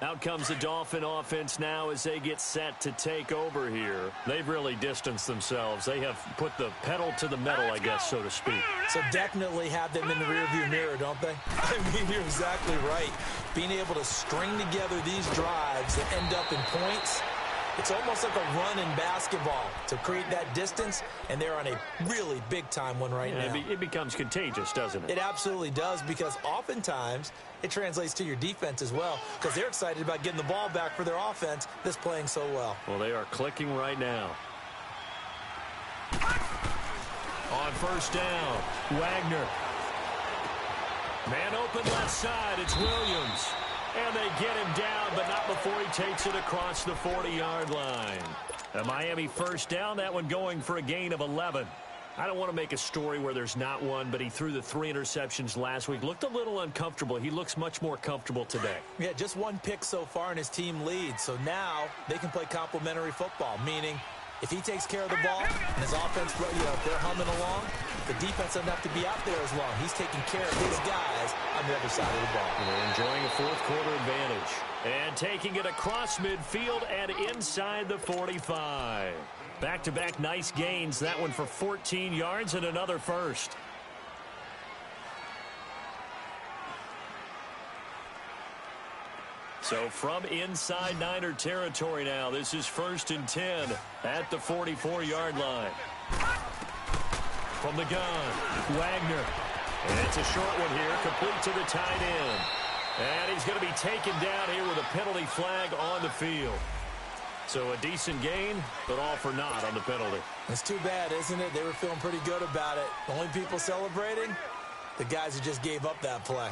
Out comes the Dolphin offense now as they get set to take over here. They've really distanced themselves. They have put the pedal to the metal, I guess, so to speak. So definitely have them in the rearview mirror, don't they? I mean, you're exactly right. Being able to string together these drives that end up in points, it's almost like a run in basketball to create that distance, and they're on a really big-time one right now. It becomes contagious, doesn't it? It absolutely does, because oftentimes it translates to your defense as well, because they're excited about getting the ball back for their offense that's playing so well. Well, they are clicking right now. On first down, Wagner. Man open left side, it's Williams. And they get him down, but not before he takes it across the 40-yard line. A Miami first down, that one going for a gain of 11. I don't want to make a story where there's not one, but he threw the 3 interceptions last week. Looked a little uncomfortable. He looks much more comfortable today. Yeah, just 1 pick so far, and his team leads. So now they can play complementary football, meaning if he takes care of the ball and his offense, if they're humming along, the defense doesn't have to be out there as long. He's taking care of his guys on the other side of the ball. They're enjoying a fourth-quarter advantage. And taking it across midfield and inside the 45. Back-to-back nice gains. That one for 14 yards and another first. So from inside Niner territory now, this is 1st and 10 at the 44-yard line. From the gun, Wagner. And it's a short one here, complete to the tight end. And he's going to be taken down here with a penalty flag on the field. So a decent gain, but all for naught on the penalty. It's too bad, isn't it? They were feeling pretty good about it. The only people celebrating, the guys who just gave up that play.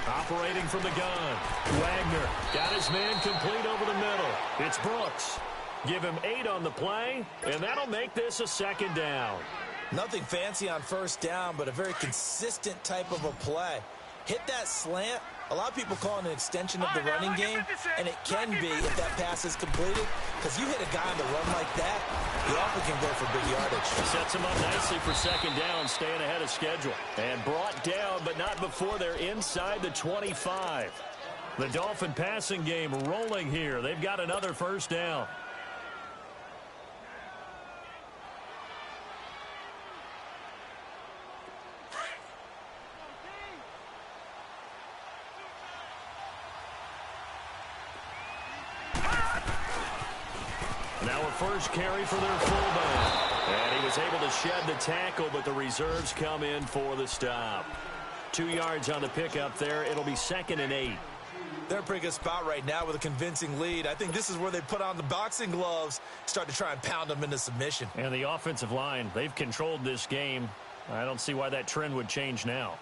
Operating from the gun, Wagner got his man complete over the middle. It's Brooks. Give him 8 on the play, and that'll make this a 2nd down. Nothing fancy on first down, but a very consistent type of a play. Hit that slant. A lot of people call it an extension of the running game, and it can be if that pass is completed, because you hit a guy on the run like that, he often can go for big yardage. Sets him up nicely for 2nd down, staying ahead of schedule. And brought down, but not before they're inside the 25. The Dolphin passing game rolling here. They've got another first down. Now a first carry for their fullback. And he was able to shed the tackle, but the reserves come in for the stop. 2 yards on the pickup there. It'll be 2nd and 8. They're in a pretty good spot right now with a convincing lead. I think this is where they put on the boxing gloves, start to try and pound them into submission. And the offensive line, they've controlled this game. I don't see why that trend would change now.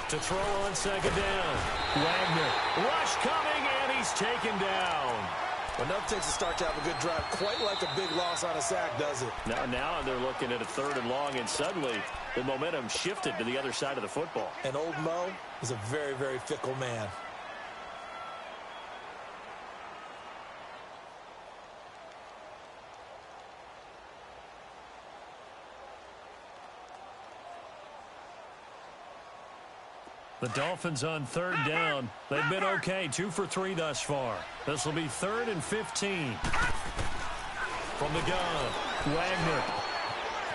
To throw on 2nd down. Wagner. Rush coming, and he's taken down. Enough takes to start to have a good drive. Quite like a big loss on a sack, does it? Now they're looking at a 3rd and long, and suddenly the momentum shifted to the other side of the football. And old Mo is a very, very fickle man. The Dolphins on 3rd down. They've been okay, 2 for 3 thus far. This will be 3rd and 15. From the gun, Wagner.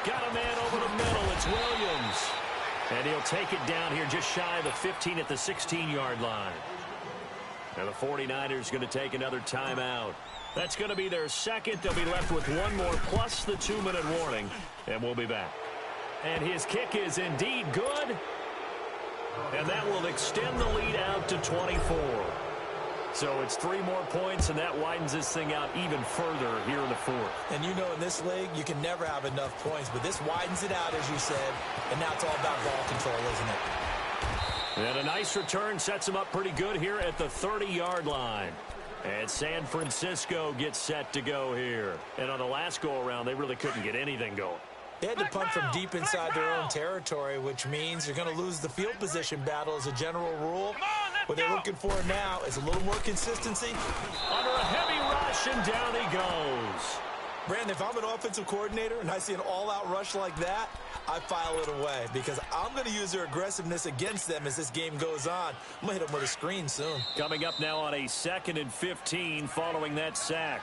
Got a man over the middle. It's Williams. And he'll take it down here just shy of the 15 at the 16-yard line. And the 49ers going to take another timeout. That's going to be their 2nd. They'll be left with 1 more plus the 2-minute warning. And we'll be back. And his kick is indeed good. And that will extend the lead out to 24. So it's 3 more points, and that widens this thing out even further here in the 4th. And you know in this league, you can never have enough points, but this widens it out, as you said, and now it's all about ball control, isn't it? And a nice return sets him up pretty good here at the 30-yard line. And San Francisco gets set to go here. And on the last go-around, they really couldn't get anything going. They had to punt from deep inside their own territory, which means you're going to lose the field position battle as a general rule. What they're looking for now is a little more consistency. Under a heavy rush, and down he goes. Brandon, if I'm an offensive coordinator and I see an all-out rush like that, I file it away because I'm going to use their aggressiveness against them as this game goes on. I'm going to hit them with a screen soon. Coming up now on a 2nd and 15 following that sack.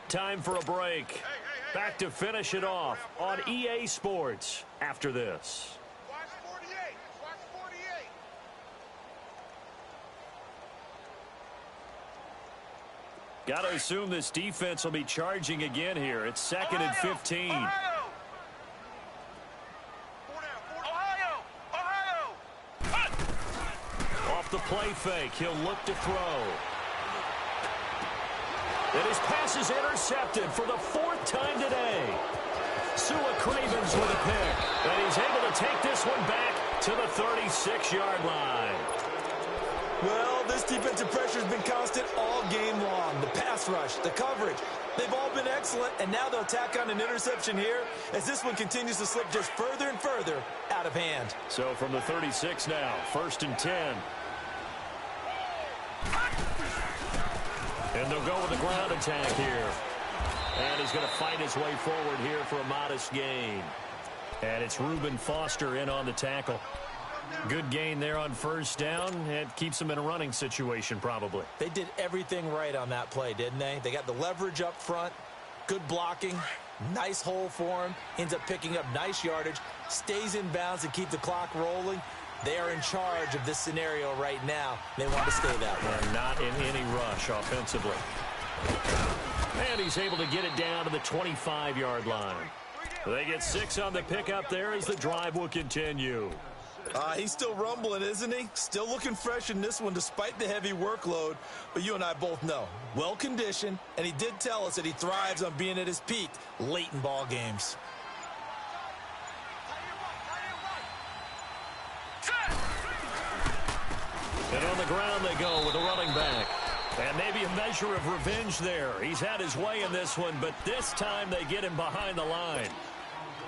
Time for a break. Back to finish it off on EA Sports after this. Watch 48. Watch 48. Got to assume this defense will be charging again here. It's 2nd and 15. Ohio! Off the play fake, he'll look to throw. And his pass is intercepted for the 4th time today. Sua Cravens with a pick. And he's able to take this one back to the 36-yard line. Well, this defensive pressure has been constant all game long. The pass rush, the coverage, they've all been excellent, and now they'll tack on an interception here as this one continues to slip just further and further out of hand. So from the 36 now, 1st and 10. And they'll go with the ground attack here. And he's going to fight his way forward here for a modest gain. And it's Reuben Foster in on the tackle. Good gain there on 1st down. It keeps them in a running situation probably. They did everything right on that play, didn't they? They got the leverage up front, good blocking, nice hole for him, ends up picking up nice yardage, stays in bounds to keep the clock rolling. They are in charge of this scenario right now. They want to stay that way. And not in any rush offensively. And he's able to get it down to the 25-yard line. They get 6 on the pickup there as the drive will continue. He's still rumbling, isn't he? Still looking fresh in this one despite the heavy workload. But you and I both know, well-conditioned, and he did tell us that he thrives on being at his peak late in ball games. And on the ground they go with a running back. And maybe a measure of revenge there. He's had his way in this one, but this time they get him behind the line.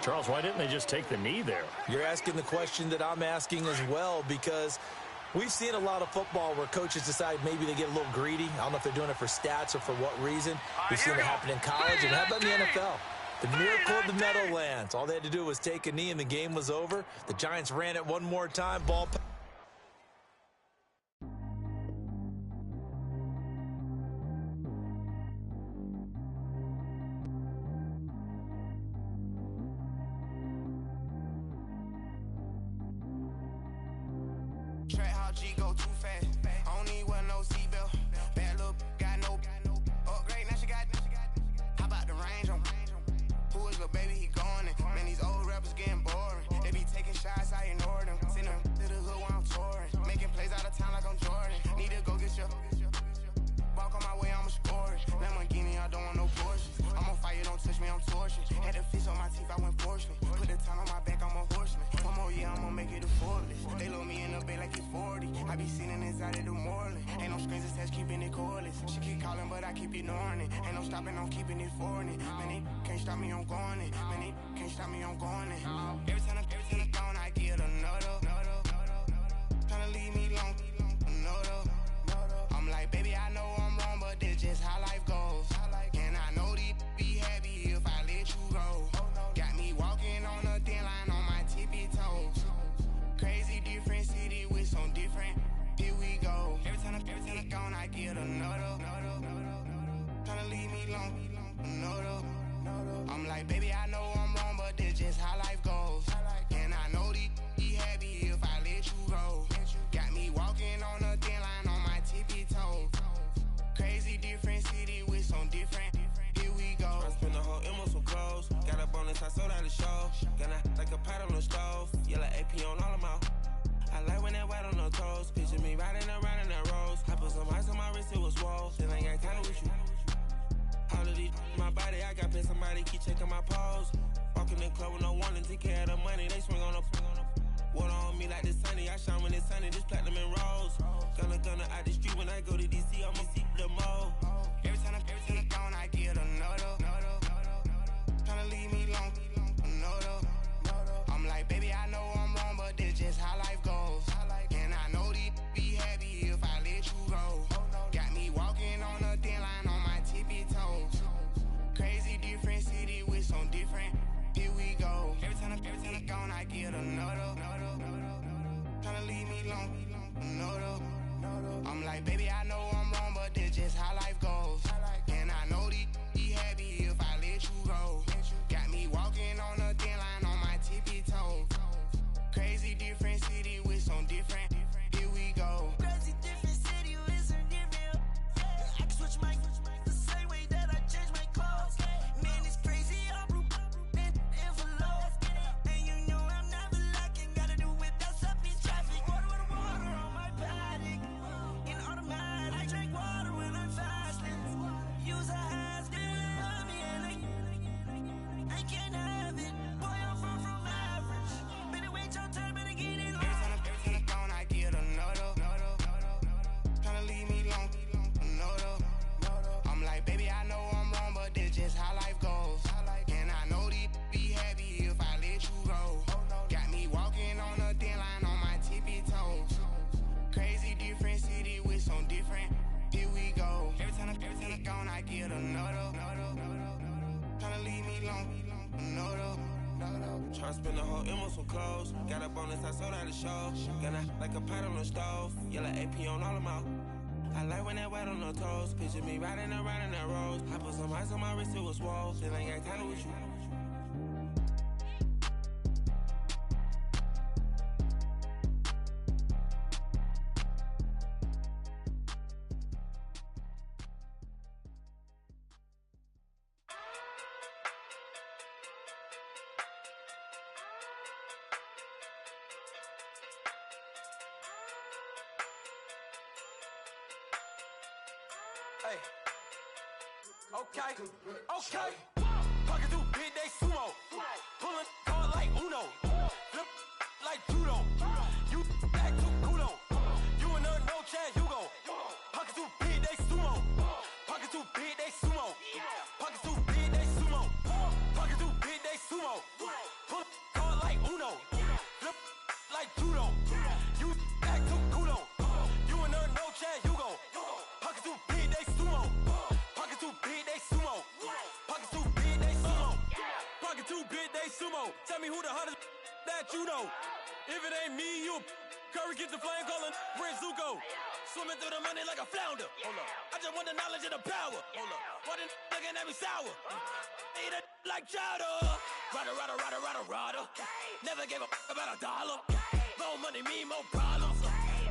Charles, why didn't they just take the knee there? You're asking the question that I'm asking as well, because we've seen a lot of football where coaches decide maybe they get a little greedy. I don't know if they're doing it for stats or for what reason. We've seen it happen in college, and how about in the NFL? The miracle of the Meadowlands. All they had to do was take a knee, and the game was over. The Giants ran it one more time. Ball. G go too fast. I don't need one no seatbelt. Bad look, got no upgrade. Now she got. How about the range on? Who is the baby? He going in. Man, these old rappers getting boring. They be taking shots, I ignore them. Send them to the hood while I'm touring. Making plays out of town like I'm Jordan. Need to go get your. Walk on my way, I'ma score it. Lamborghini, I don't want no Porsche. I'm on fire, don't touch me, I'm torching. Had the fish on my teeth, I went fortunate. Put the time on my back, I'm a horseman. One more year, I'ma make it affordable. They load me in the bay like it's 40. I be sitting inside of the Moreland. Ain't no strings attached, keeping it cordless. She keep calling, but I keep ignoring it. Ain't no stopping, I'm keeping it for it. Man, it can't stop me, I'm going it. Man, it can't stop me, I'm going it. Every time I'm gone, I get another. Tryna leave me long, another. I'm like, baby, I know I'm wrong, but this just how life goes. And I know these be happy if I let you go. Got me walking on a thin line on my tippy toes. Crazy different city with some different. Here we go. Every time I'm gone, I get another. Tryna leave me long, another. I'm like, baby, I know I'm wrong, but this just how life goes. And I know these be happy if I let you go. Got me walking on a thin line on my tippy toes. Crazy different city with some different. Here we go. I spend the whole M on some clothes. Got a bonus, I sold out the show. Gonna like a pot on the stove. Yellow AP on all of my. I like when that white on the toes. Picture me riding around in that rose. I put some ice on my wrist, it was swole. Then I got kinda with you. All of these my body, I got paid somebody keep checking my pose. Walking in the club with no warning, take care of the money. They swing on the. Water on me like the sunny, I shine when it's sunny, this platinum and rose. Gonna out the street when I go to DC, I'ma see the mall. Every time I'm gone, I get another. Tryna leave me long. I'm like, baby, I know I'm wrong, but that's just how life goes. And I know be happy if I let you go. Got me walking on a thin line on my tippy toes. Crazy different city with some different. Here we go. Crazy different city with some different. I can switch my the same way that I change my clothes. Man, it's crazy. I'm broke and envelope. And you know I'm never lacking. Gotta do without stopping traffic. Water on my paddock. In automatic. I drink water when I'm fasting. Use a has love me and I can't have it. Boy, I'm far from average. Better wait your turn, better get in line. Every time I'm gone, I get another. Tryna leave me alone, another. I'm like, baby, I know I'm wrong, but that's just how life goes. And I know be happy if I let you go. Got me walking on a thin line on my tippy toes. Crazy different city with some different. Here we go. Every time I'm gone, I get another. Tryna leave me alone, another. Tryna spend the whole M on some clothes. Got a bonus, I sold out the show. Got like a pot on the stove. Yellow AP on all of my. I like when that wet on the toes. Picture me riding around in that rose. I put some ice on my wrist, it was swole. Still ain't got time with you. Hey, okay. Pocket through big day sumo. Pulling hard like Uno. Flip like judo. You act too kudo. You and her no chance, you go. Pocket through big day sumo. Pocket through big day sumo. Pocket through big day sumo. Pocket through big day sumo. Pull hard like Uno. Flip like judo. You act too kudo. You and her no chance, you go. Pocket through big day sumo. Pocket too big, they sumo. Pocket too big, they sumo. Pocket too big, they sumo. Tell me who the hottest that you know. If it ain't me, you Curry get the flame calling Prince Zuko. Swimming through the money like a flounder. Hold up. I just want the knowledge and the power. Hold up. Why the looking at me sour? Eat it like chowder. Rada. Never gave a about $1. More money, me, more problems.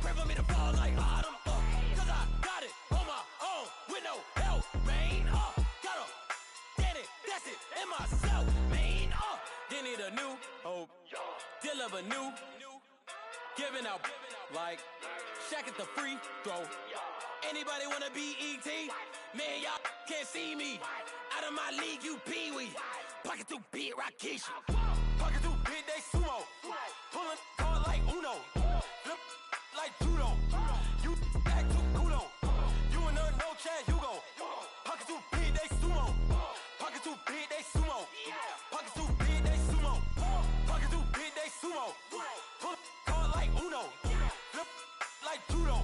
Pray for me to fall like autumn. Cause I got it on my own with no help, man. Gotta get it, that's it, in myself, man. They need a new hope, deal of a new, giving out like Shaq at the free throw. Anybody wanna be ET? Man, y'all can't see me. Out of my league, you pee-wee. Pocket too big, Rakeisha. Pocket too big, they sumo. Pulling hard like Uno. Flip like judo. You act too kudo. You and her no chance, you go. Pocket too big, they sumo. Pocket too big, they sumo. Pocket too big, they sumo. Pocket too big, they sumo. Pull hard like Uno. Flip like judo.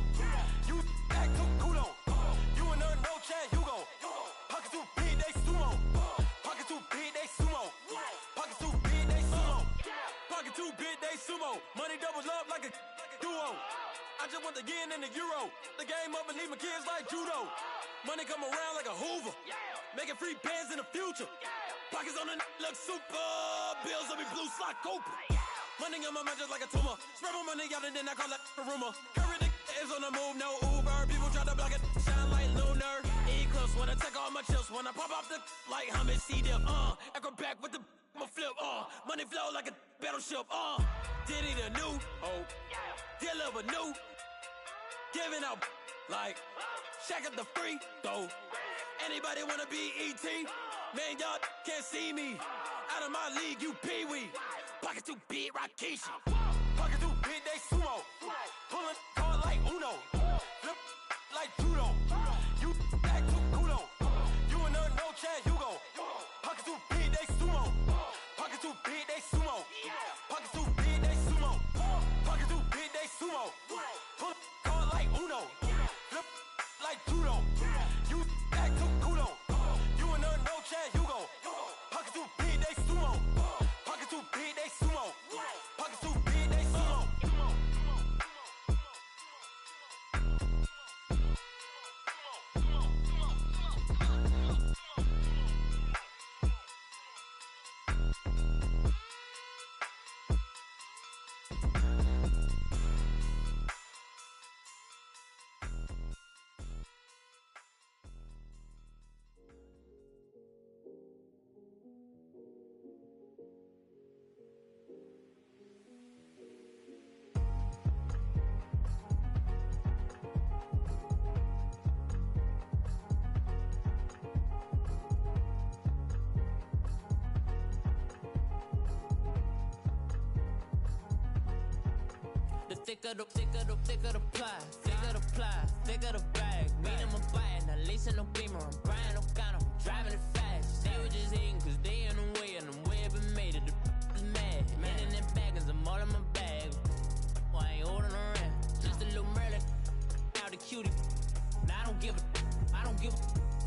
You act too kudo. You and her no chance, you go. Pocket too big, they sumo. Pocket too big, they sumo. Pocket too big, they sumo. Pocket too big, they sumo. Money doubles up like a duo. I just want the yen and the euro. The game up and leave my kids like judo. Money come around like a Hoover. Making free bands in the future. Pockets on the look super. Bills on me blue slot Cooper. Money on my mind just like a tumor. Spread my money out and then I call that a rumor. Curry the is on the move, no Uber. People try to block it, shine like lunar. Eclipse when I take all my chips. When I pop off the like hummus C-dip. Acrobat with the flip. Money flow like a battleship. Diddy the new hope. Deliver new. Giving out like Shaq at the free throw. Anybody wanna be ET? Man, y'all can't see me. Out of my league, you pee-wee. Pocket too big, Rakeisha. Pocket too big, they sumo. Pulling hard like Uno. Flip like judo. You act too kudo. You and her no chance, you go. Pocket too big, they sumo. Pocket too big, they sumo. Pocket too big, they sumo. Pocket too big, they sumo. Pull hard like Uno. Flip like judo. You act too kudo. You and her no chance, you go. Pocket too big, they sumo. Pocket too big, they sumo. Pocket too big, they sumo. thicker the pie, thicker the ply, thicker the bag. Meet him a bite, now leasing no beamer, I'm buying no counter, I'm driving it fast. They were just hating cause they in the way, and the way been made it, the is mad. Man in them baggins, I'm all in my bag. Well, I ain't holding around, just a little Merlin, out the cutie. Now I don't give a.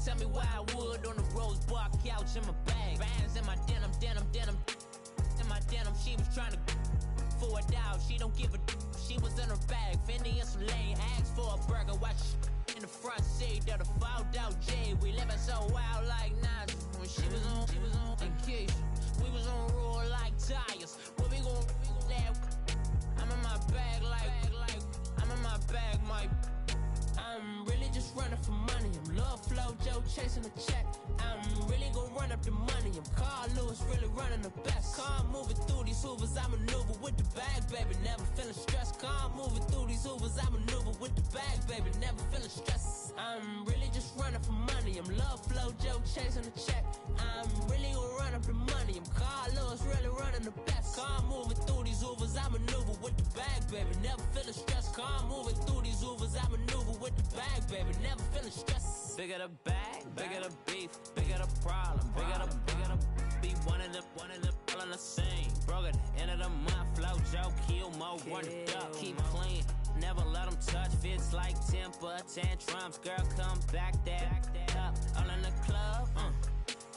Tell me why I would on the rose bar couch in my bag. Bands in my denim. In my denim, she was trying to for a doubt. She don't give a. She was in her bag. Fendi and some lane. Asked for a burger. Watch in the front seat of the fouled out J. We living so wild like Nas. When she was on vacation. We was on roll like tires. What we gon' that? I'm in my bag like I'm in my bag, my. I'm really just running for money. I'm Love Flow Joe chasing the check. I'm really gonna run up the money. I'm Carl Lewis, really running the best. Car moving through these hoovers, I maneuver with the bag, baby. Never feeling stressed. Car moving through these hoovers, I maneuver with the bag, baby. Never feeling stressed. I'm really just running for money. I'm Love Flow Joe chasing the check. I'm really gonna run up the money. I'm Carl Lewis, really running the best. Car moving through these hoovers, I maneuver with the bag, baby. Never feeling stressed. Car moving through these hoovers, I maneuver with the bag, baby. Never feeling stressed. Bigger the bag, bigger the beef, bigger the problem, bigger the be one of the all in the same. Broke at the end of the month, Flow Joe, kill mo, run it up, keep clean. Never let them touch, fits like temper tantrums. Girl, come back that up, all in the club,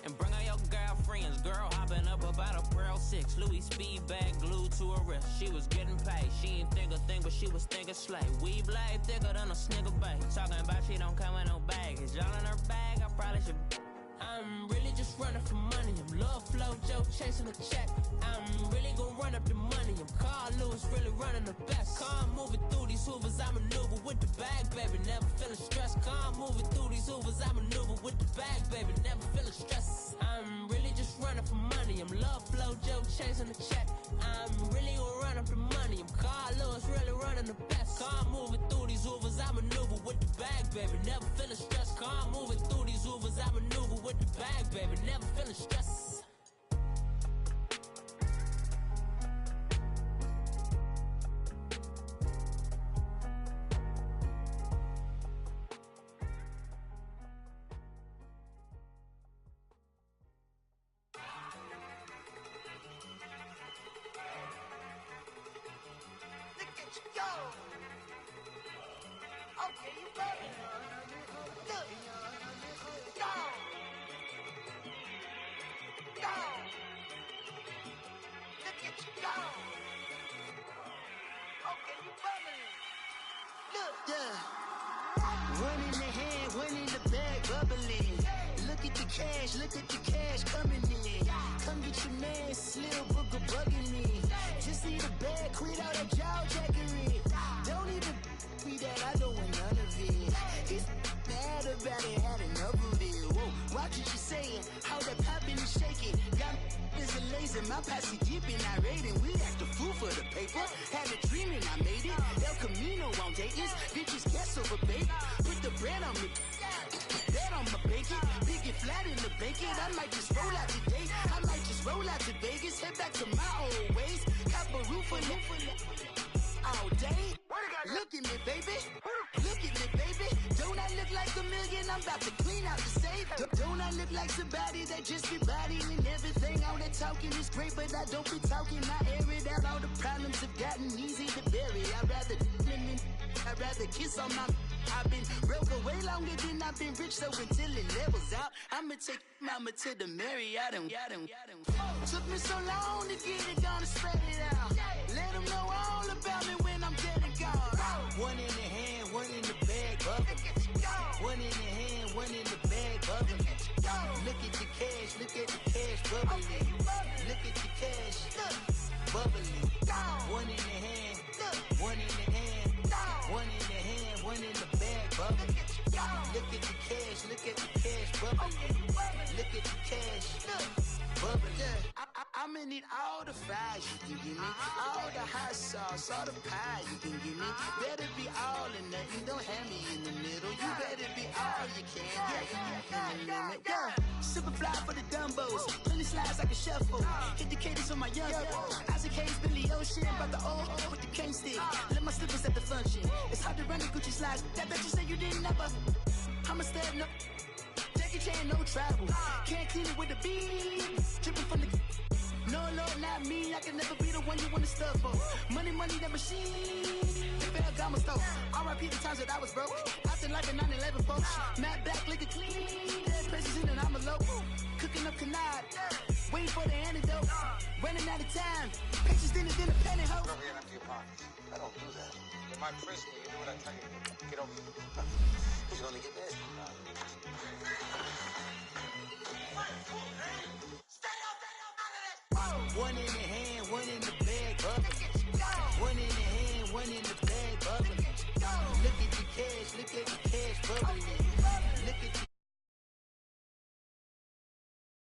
and bring all your girlfriends. Girl hopping up about a Pearl 6 Louis speed bag glued to her wrist. She was getting paid. She ain't think a thing, but she was thinking slay. We blade thicker than a snigger bag. Talking about she don't come with no baggage. Y'all in her bag, I probably should. I'm really just running for money. I'm Love Flow Joe chasing a check. I'm really gonna run up the money. I'm Carl Lewis, really running the best. Car moving through these hoovers, I maneuver with the bag, baby. Never feeling stressed. Car moving through these hoovers, I maneuver with the bag, baby. Never feeling stressed. I'm really just running for money. I'm Love Flow Joe chasing the check. I'm really gonna run up the money. I'm Carl Lewis, really running the best. Car moving through these hoovers, I maneuver with the bag, baby. Never feeling stressed. Car moving through these hoovers, I maneuver with the bag, baby. Never feeling stressed. Look at the cash coming in. Come get your man, Slim Booker bugging me. Just need a bag, quit all that jaw jackery. Don't even be that, I don't want none of it. He's mad about it, had enough of it. Whoa, watch what you saying, how that poppin' and shaking. Got is a laser, my posse deep and I raiding. We act a fool for the paper. Had a dream and I made it. El Camino on Dayton's, bitches guess over baby. Put the bread on me. Bet on my bacon, big and flat in the bacon. I might just roll out today. I might just roll out to Vegas, head back to my old ways. Cop a roof for all day. Look at me, baby. Look at me, baby. Don't I look like a million? I'm about to clean out the safe. Don't I look like somebody that just be bodying everything? All that talking is great, but I don't be talking. I air it out. All the problems have gotten easy to bury. I'd rather kiss on my. I've been broke way longer than I've been rich, so until it levels out, I'ma take mama to the Marriott and took me so long to get it, gonna spread it out. Let them know all about me when I'm dead and gone. One in the hand, one in the bag, bubbling. One in the hand, one in the bag, bubbling. Look at the cash, bubbling. Look at the cash, bubbling. One in the hand, one in the hand, one in the hand, one in the bag, bubbling. Look at the cash, bubbling. Look at the cash, bubbling. I'ma need all the fries you can give me, all the hot sauce, all the pie you can give me. Better be all or nothing, don't have me in the middle. You better be all you can. Yeah. Super fly for the Dumbos. Plenty slides like a shuffle. Hit the cadence on my young. Isaac Hayes, Billy Ocean, about the old with the cane stick. Let my slippers at the function. It's hard to run the Gucci slides. That you said you didn't never. I'm a stud, no. Jackie Chan, no travel. Can't clean it with the beat. Dripping from the. No, Lord, not me. I can never be the one you wanna stuff for. Money, that machine. They fell gamma stove. R.I.P. the times that I was broke. Acting like a 9/11 folks. Matte black, liquor clean. Dead places in and I'm a local. Cooking up canard. Waiting for the antidote. Running out of time. Pictures dinner, a penny hoe. Over here and empty your pockets. I don't do that. In my prison, you do what I tell you. Get over here. Who's gonna get this? One in the hand, one in the bag, bubbling. One in the hand, one in the bag, bubbling.